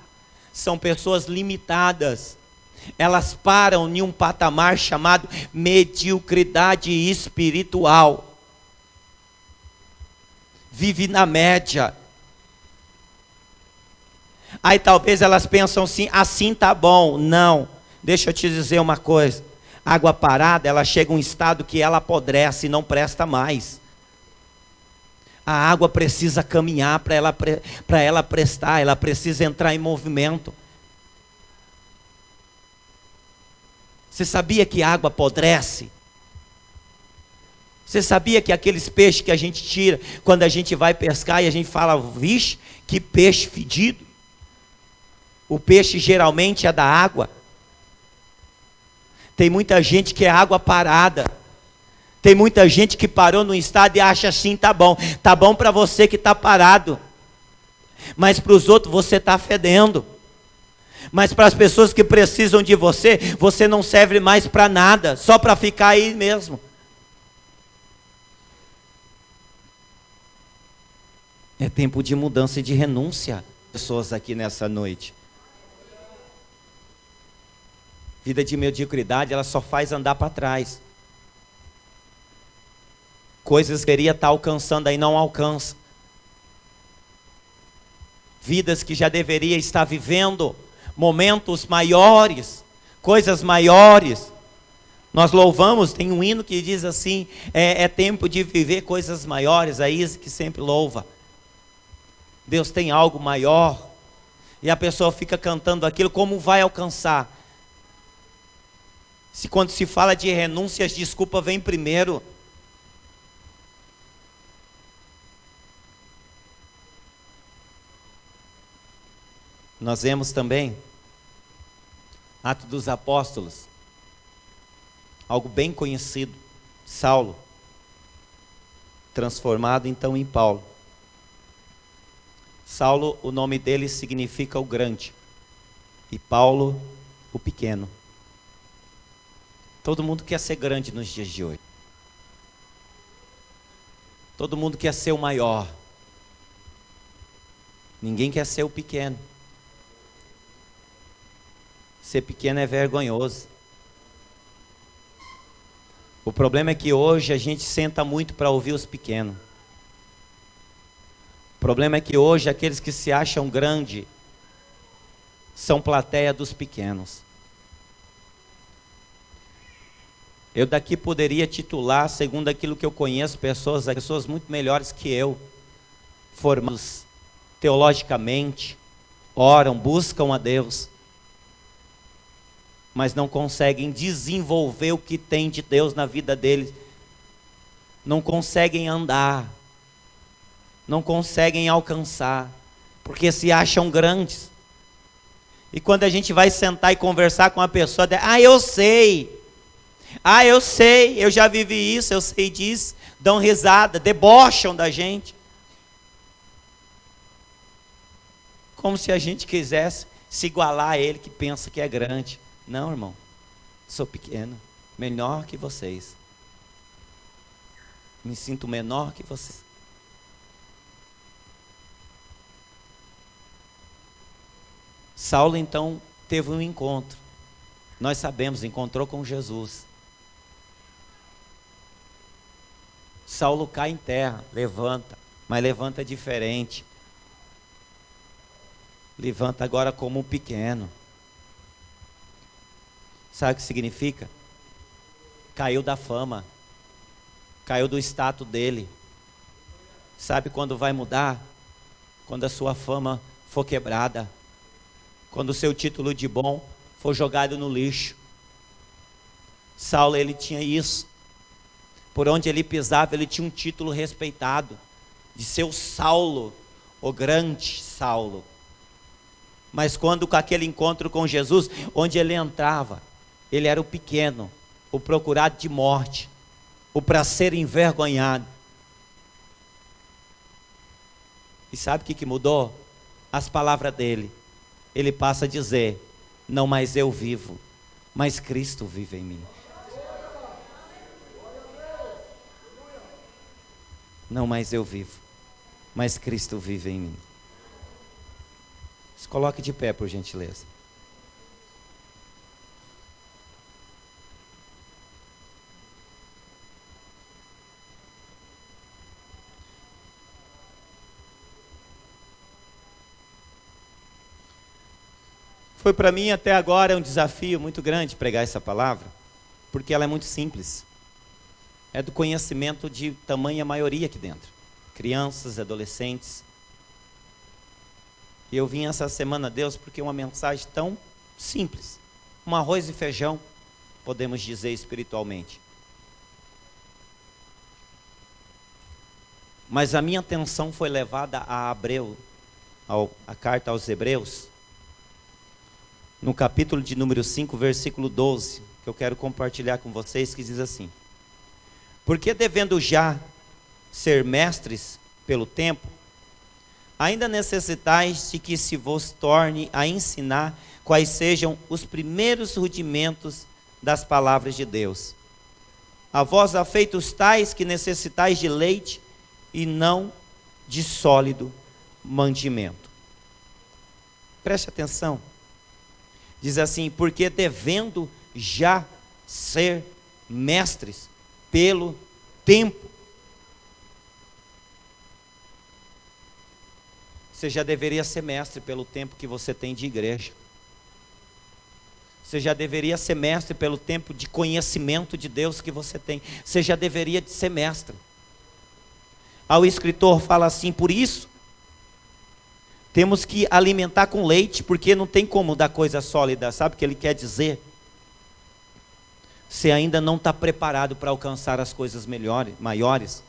são pessoas limitadas. Elas param em um patamar chamado mediocridade espiritual. Vive na média. Aí talvez elas pensam assim tá bom. Não. Deixa eu te dizer uma coisa. Água parada, ela chega a um estado que ela apodrece e não presta mais. A água precisa caminhar para ela prestar, ela precisa entrar em movimento. Você sabia que a água apodrece? Você sabia que aqueles peixes que a gente tira, quando a gente vai pescar e a gente fala, vixe, que peixe fedido. O peixe geralmente é da água. Tem muita gente que é água parada. Tem muita gente que parou no estado e acha assim, tá bom para você que está parado. Mas para os outros você está fedendo. Mas para as pessoas que precisam de você, você não serve mais para nada, só para ficar aí mesmo. É tempo de mudança e de renúncia. Pessoas aqui nessa noite. Vida de mediocridade, ela só faz andar para trás. Coisas que deveria estar alcançando aí não alcança. Vidas que já deveria estar vivendo momentos maiores, coisas maiores. Nós louvamos, tem um hino que diz assim, é tempo de viver coisas maiores, a Isa que sempre louva. Deus tem algo maior, e a pessoa fica cantando aquilo, como vai alcançar? Se quando se fala de renúncias, desculpa vem primeiro. Nós vemos também, Atos dos Apóstolos, algo bem conhecido, Saulo, transformado então em Paulo. Saulo, o nome dele significa o grande, e Paulo, o pequeno. Todo mundo quer ser grande nos dias de hoje. Todo mundo quer ser o maior. Ninguém quer ser o pequeno. Ser pequeno é vergonhoso. O problema é que hoje a gente senta muito para ouvir os pequenos. O problema é que hoje aqueles que se acham grandes são plateia dos pequenos. Eu daqui poderia titular, segundo aquilo que eu conheço, pessoas muito melhores que eu, formados teologicamente, oram, buscam a Deus, mas não conseguem desenvolver o que tem de Deus na vida deles, não conseguem andar, não conseguem alcançar, porque se acham grandes. E quando a gente vai sentar e conversar com a pessoa, eu sei, eu já vivi isso, eu sei disso, dão risada, debocham da gente. Como se a gente quisesse se igualar a ele que pensa que é grande. Não, irmão, sou pequeno, menor que vocês. Me sinto menor que vocês. Saulo então teve um encontro. Nós sabemos, encontrou com Jesus. Saulo cai em terra, levanta, mas levanta diferente. Levanta agora como um pequeno. Sabe o que significa? Caiu da fama, caiu do status dele. Sabe quando vai mudar? Quando a sua fama for quebrada, quando o seu título de bom for jogado no lixo. Saulo, ele tinha isso. Por onde ele pisava, ele tinha um título respeitado, de ser o Saulo, o grande Saulo. Mas quando com aquele encontro com Jesus, onde ele entrava, ele era o pequeno, o procurado de morte, o para ser envergonhado. E sabe o que mudou? As palavras dele. Ele passa a dizer, não mais eu vivo, mas Cristo vive em mim. Não mais eu vivo, mas Cristo vive em mim. Se coloque de pé, por gentileza. foi para mim até agora um desafio muito grande pregar essa palavra, porque ela é muito simples. É do conhecimento de tamanha maioria aqui dentro. Crianças, adolescentes. E eu vim essa semana, Deus, porque é uma mensagem tão simples. Um arroz e feijão, podemos dizer espiritualmente. Mas a minha atenção foi levada a a carta aos Hebreus, no capítulo de número 5, versículo 12, que eu quero compartilhar com vocês, que diz assim: porque devendo já ser mestres pelo tempo, ainda necessitais de que se vos torne a ensinar quais sejam os primeiros rudimentos das palavras de Deus. A vós afeitos tais que necessitais de leite e não de sólido mantimento. Preste atenção. Diz assim: porque devendo já ser mestres pelo tempo. Você já deveria ser mestre pelo tempo que você tem de igreja. Você já deveria ser mestre pelo tempo de conhecimento de Deus que você tem. Você já deveria ser mestre. Aí o escritor fala assim: por isso, temos que alimentar com leite, porque não tem como dar coisa sólida. Sabe o que ele quer dizer? Você ainda não está preparado para alcançar as coisas maiores.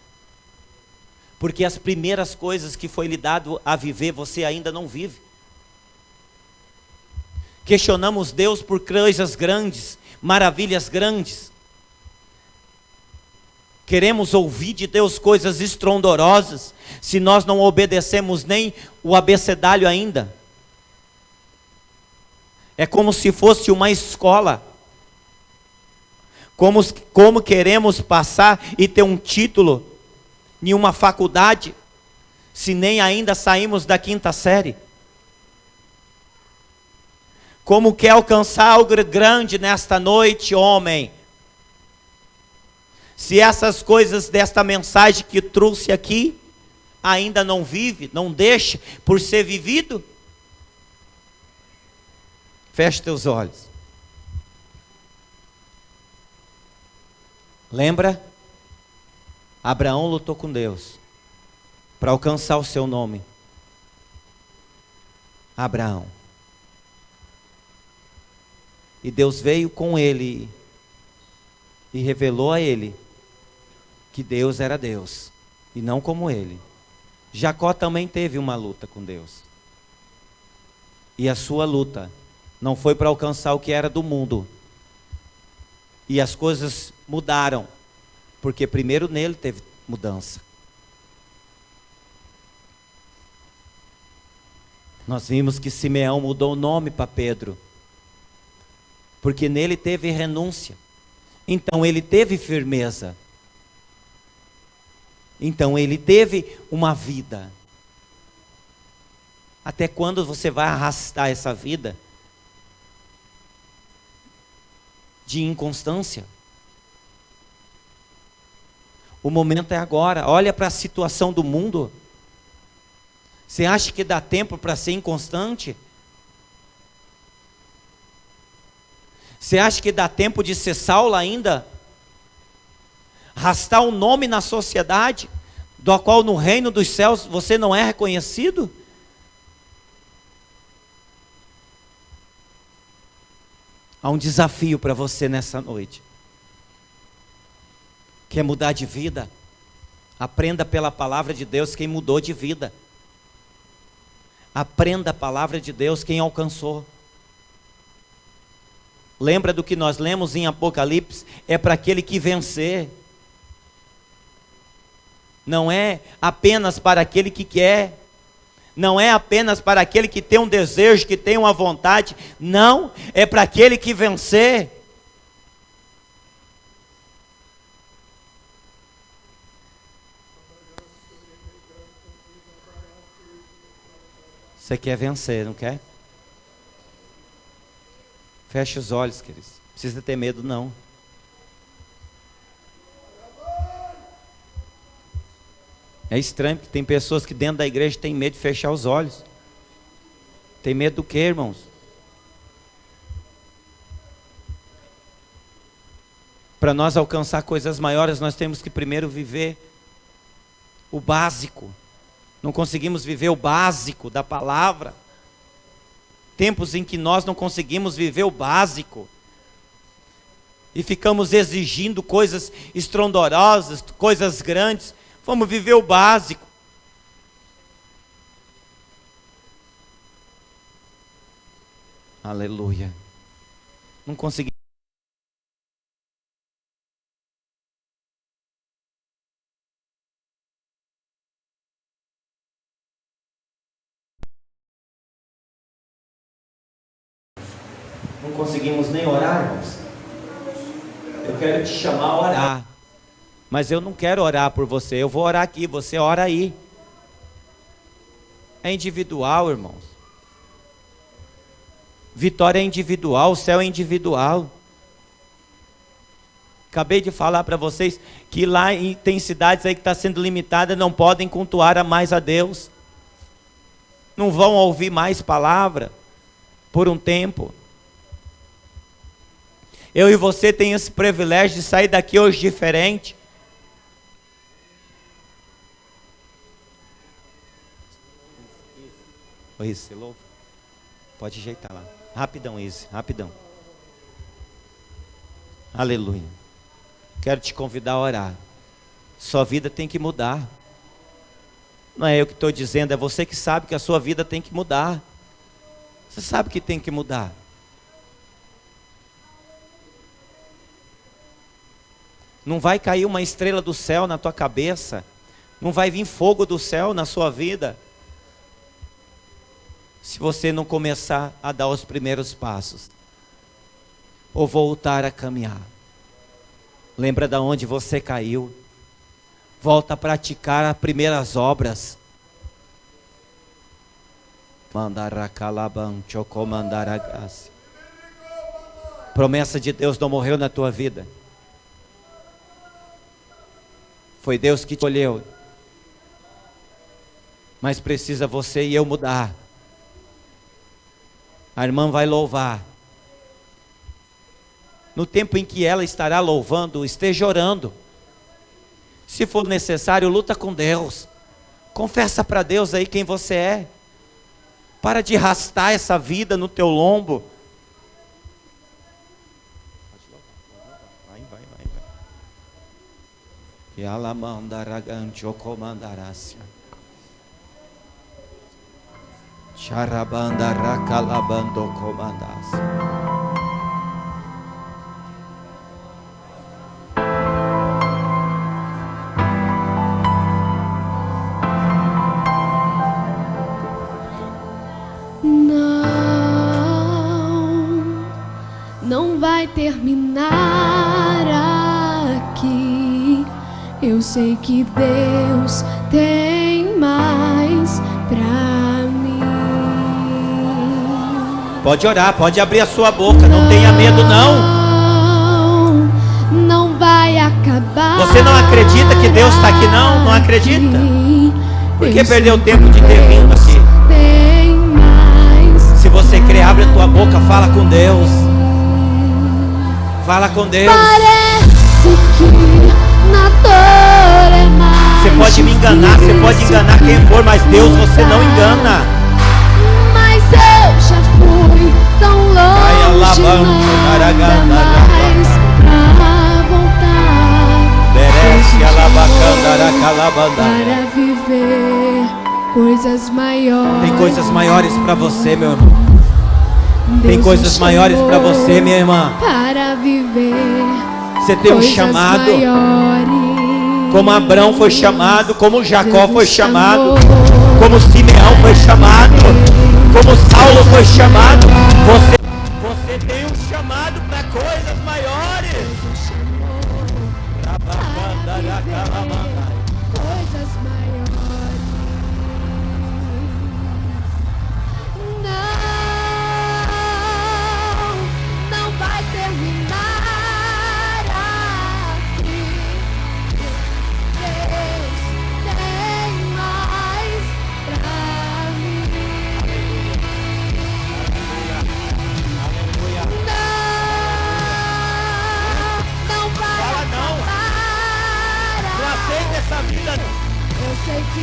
Porque as primeiras coisas que foi lhe dado a viver, você ainda não vive. Questionamos Deus por coisas grandes, maravilhas grandes. Queremos ouvir de Deus coisas estrondorosas, se nós não obedecemos nem o abecedário ainda. É como se fosse uma escola. Como queremos passar e ter um título em uma faculdade, se nem ainda saímos da 5ª série? Como quer alcançar algo grande nesta noite, homem? Se essas coisas desta mensagem que trouxe aqui, ainda não vive, não deixa por ser vivido, feche teus olhos. Lembra? Abraão lutou com Deus para alcançar o seu nome. Abraão. E Deus veio com ele e revelou a ele que Deus era Deus e não como ele. Jacó também teve uma luta com Deus. E a sua luta não foi para alcançar o que era do mundo. E as coisas mudaram, porque primeiro nele teve mudança. Nós vimos que Simeão mudou o nome para Pedro, porque nele teve renúncia. Então ele teve firmeza. Então ele teve uma vida. Até quando você vai arrastar essa vida de inconstância? O momento é agora. Olha para a situação do mundo. Você acha que dá tempo para ser inconstante? Você acha que dá tempo de ser Saulo ainda? Arrastar um nome na sociedade, do qual no reino dos céus você não é reconhecido? Há um desafio para você nessa noite. Quer mudar de vida? Aprenda pela palavra de Deus quem mudou de vida. Aprenda a palavra de Deus quem alcançou. Lembra do que nós lemos em Apocalipse? É para aquele que vencer. Não é apenas para aquele que quer. Não é apenas para aquele que tem um desejo, que tem uma vontade. Não, é para aquele que vencer. Você quer vencer, não quer? Feche os olhos, queridos. Não precisa ter medo, não. É estranho, porque tem pessoas que dentro da igreja têm medo de fechar os olhos. Tem medo do quê, irmãos? Para nós alcançar coisas maiores, nós temos que primeiro viver o básico. Não conseguimos viver o básico da palavra. Tempos em que nós não conseguimos viver o básico. E ficamos exigindo coisas estrondorosas, coisas grandes. Vamos viver o básico. Aleluia. Não conseguimos. Não conseguimos nem orar, irmãos. Eu quero te chamar a orar. Mas eu não quero orar por você. Eu vou orar aqui, você ora aí. É individual, irmãos. Vitória é individual, o céu é individual. Acabei de falar para vocês que lá tem cidades aí que está sendo limitada, não podem cultuar mais a Deus. Não vão ouvir mais palavra por um tempo. Eu e você tem esse privilégio de sair daqui hoje diferente. Oi, você louco? Pode ajeitar lá. Rapidão, Izzy, rapidão. Aleluia. Quero te convidar a orar. Sua vida tem que mudar. Não é eu que estou dizendo, é você que sabe que a sua vida tem que mudar. Você sabe que tem que mudar. Não vai cair uma estrela do céu na tua cabeça. Não vai vir fogo do céu na sua vida. Se você não começar a dar os primeiros passos. Ou voltar a caminhar. Lembra de onde você caiu. Volta a praticar as primeiras obras. Promessa de Deus não morreu na tua vida. Foi Deus que te escolheu. Mas precisa você e eu mudar. A irmã vai louvar. No tempo em que ela estará louvando, esteja orando. Se for necessário, luta com Deus. Confessa para Deus aí quem você é. Para de arrastar essa vida no teu lombo. Vai. E alamandaragantio comandarácia. Charabanda racalabando comandasse. Não vai terminar aqui. Eu sei que Deus tem mais pra mim. Pode orar, pode abrir a sua boca, não tenha medo não. Não vai acabar. Você não acredita que Deus está aqui não? Não acredita? Por que perdeu o tempo de ter vindo aqui? Se você crê, abre a tua boca, fala com Deus. Fala com Deus. Parece que na dor é mais. Você pode me enganar, você pode enganar quem for, mas Deus você não engana. Mas eu já fui tão longe, nada mais pra voltar. Merece para viver coisas maiores. Tem coisas maiores para você, meu irmão. Tem coisas maiores para você, minha irmã. Para viver. Você tem um chamado. Como Abraão foi chamado, como Jacó foi chamado, como Simeão foi chamado, como Saulo foi chamado. Você tem um chamado para coisas maiores. Coisas maiores. Não vai terminar aqui. Deus tem mais pra mim. Não vai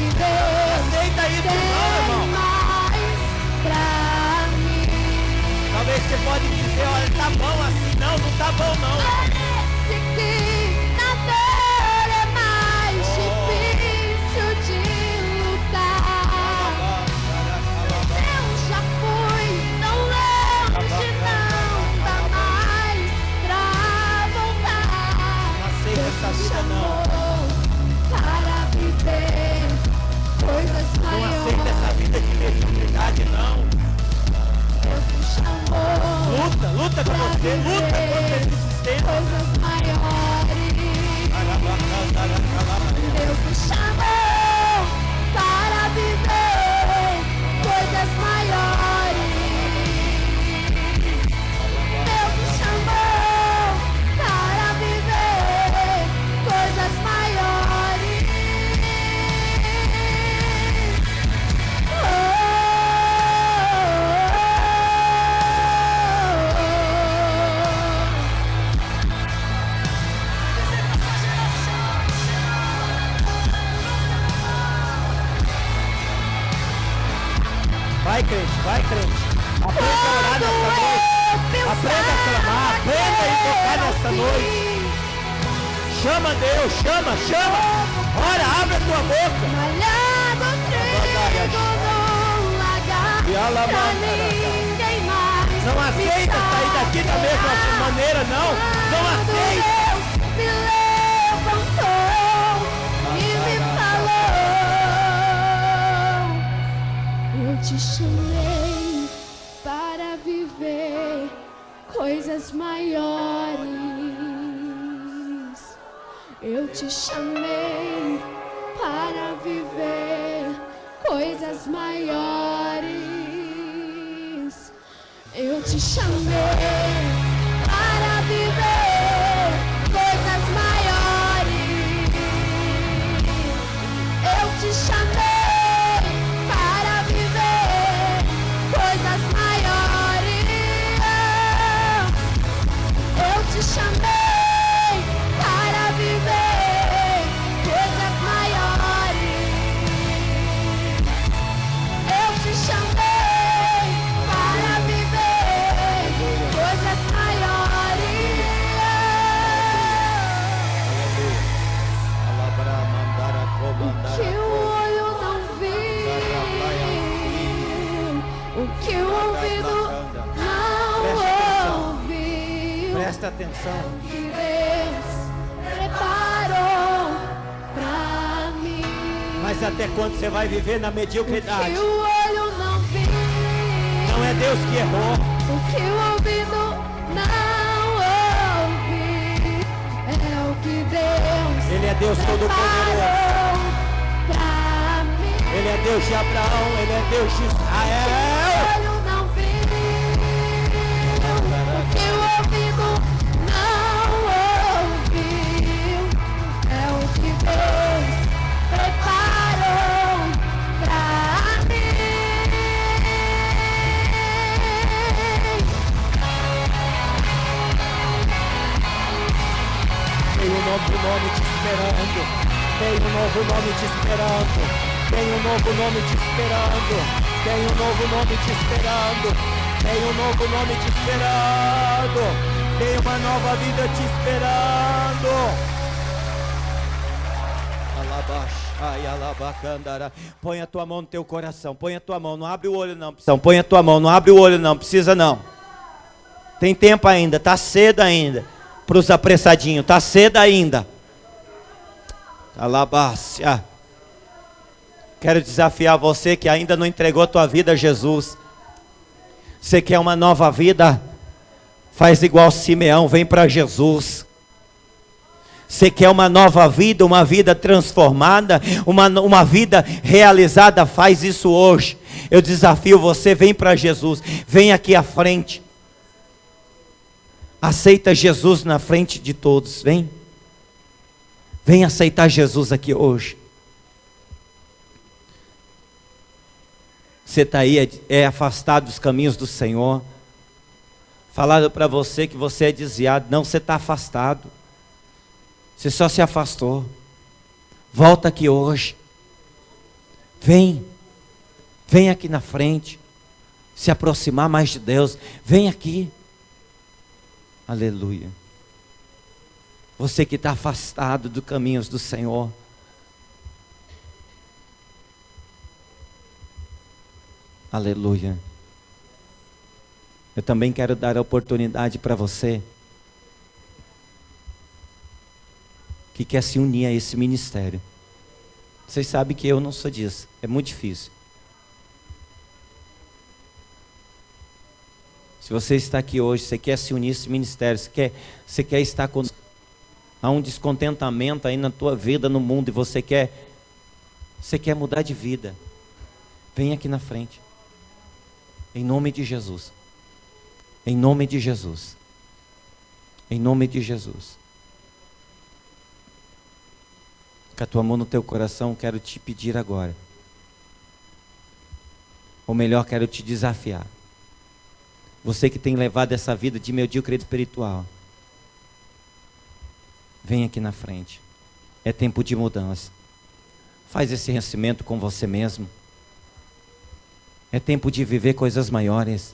viver. Aceita isso, não, irmão. Tem mais pra mim. Talvez você pode dizer, olha, tá bom assim. Não, não tá bom não. Parece que na dor é mais difícil de lutar. Eu já fui tão longe, não dá mais pra voltar. Não aceita essa vida não. Chamou para viver coisas Não aceita maiores. essa vida de mediocridade não. Deus me chamou Luta, luta com você, luta contra a resistência. coisas maiores. Deus me chamou para viver coisas maiores. Deus me chamou para viver coisas maiores. Vai crente, vai crente. Aprenda a orar nessa noite. Aprenda a clamar, aprenda a invocar nessa noite. Chama Deus, chama, chama. Ora, abre a tua boca. Malhado trigo num lagar, pra ninguém mais Não aceita sair daqui da mesma maneira, não. Não aceita. Deus me levantou e me falou: eu te chamei para viver coisas maiores. Eu te chamei para viver coisas maiores. Eu te chamei para viver coisas maiores. Eu te chamei para viver coisas maiores. Eu te chamei para viver coisas maiores. Eu te chamei para viver coisas maiores. Que o olho não viu, o que o ouvido não ouviu, Presta atenção. que Deus preparou pra mim. Mas até quando você vai viver na Que mediocridade? o olho não viu, Não é Deus que errou. o que o ouvido não ouviu, é o que Deus Ele é Deus Todo-Poderoso. preparou pra mim. Ele é Deus de Abraão, Ele é Deus de O Israel. olho não viu, o que o ouvido não ouviu, é o que Deus preparou pra mim. Tem um novo nome te esperando. Tem um novo nome te esperando. Tem um novo nome te esperando. Tem um novo nome te esperando. Tem um novo nome te esperando. Tem uma nova vida te esperando. Ai, alabacandara. Põe a tua mão no teu coração. Põe a tua mão. Não abre o olho não. Põe a tua mão. Não abre o olho não. Precisa não. Tem tempo ainda. Tá cedo ainda. Para os apressadinhos. Tá cedo ainda. Alabácia. Quero desafiar você que ainda não entregou a tua vida a Jesus. Você quer uma nova vida? Faz igual Simeão. Vem para Jesus. Você quer uma nova vida, uma vida transformada, uma vida realizada, faz isso hoje. Eu desafio você, vem para Jesus, vem aqui à frente. Aceita Jesus na frente de todos, vem. Vem aceitar Jesus aqui hoje. Você está aí, é afastado dos caminhos do Senhor. Falaram para você que você é desviado. Não, você está afastado. Você só se afastou. Volta aqui hoje. Vem aqui na frente. Se aproximar mais de Deus. Vem aqui. Aleluia. Você que está afastado dos caminhos do Senhor. Aleluia. Eu também quero dar a oportunidade para você que quer se unir a esse ministério. Vocês sabem que eu não sou disso. É muito difícil. Se você está aqui hoje, você quer se unir a esse ministério, você quer estar com... Há um descontentamento aí na tua vida, no mundo, e você quer mudar de vida. Vem aqui na frente. Em nome de Jesus. Em nome de Jesus. Em nome de Jesus. Com a tua mão no teu coração, quero te pedir agora. Ou melhor, quero te desafiar. Você que tem levado essa vida de medíocre espiritual, vem aqui na frente. É tempo de mudança. Faz esse renascimento com você mesmo. É tempo de viver coisas maiores.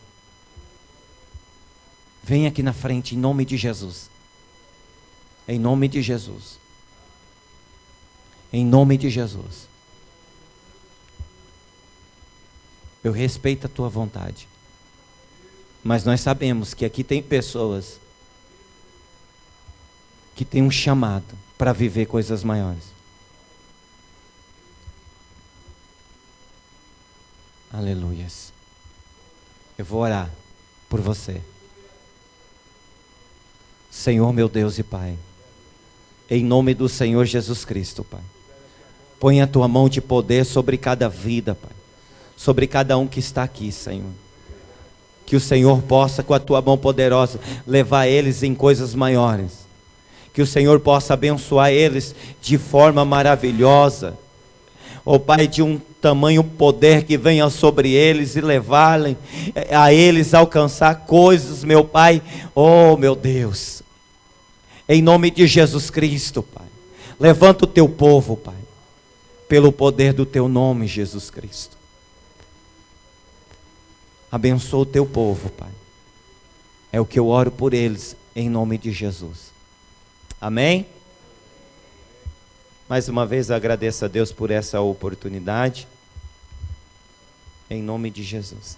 Vem aqui na frente em nome de Jesus. Em nome de Jesus. Em nome de Jesus. Eu respeito a tua vontade. Mas nós sabemos que aqui tem pessoas que têm um chamado para viver coisas maiores. Aleluias. Eu vou orar por você. Senhor meu Deus e Pai, em nome do Senhor Jesus Cristo, Pai, põe a tua mão de poder sobre cada vida, Pai, sobre cada um que está aqui, Senhor. Que o Senhor possa, com a tua mão poderosa, levar eles em coisas maiores. Que o Senhor possa abençoar eles de forma maravilhosa. Ó Pai, de um tamanho poder que venha sobre eles e levar a eles alcançar coisas, meu Pai. Oh, meu Deus. Em nome de Jesus Cristo, Pai. Levanta o teu povo, Pai. Pelo poder do teu nome, Jesus Cristo. Abençoa o teu povo, Pai. É o que eu oro por eles, em nome de Jesus. Amém? Mais uma vez eu agradeço a Deus por essa oportunidade. Em nome de Jesus.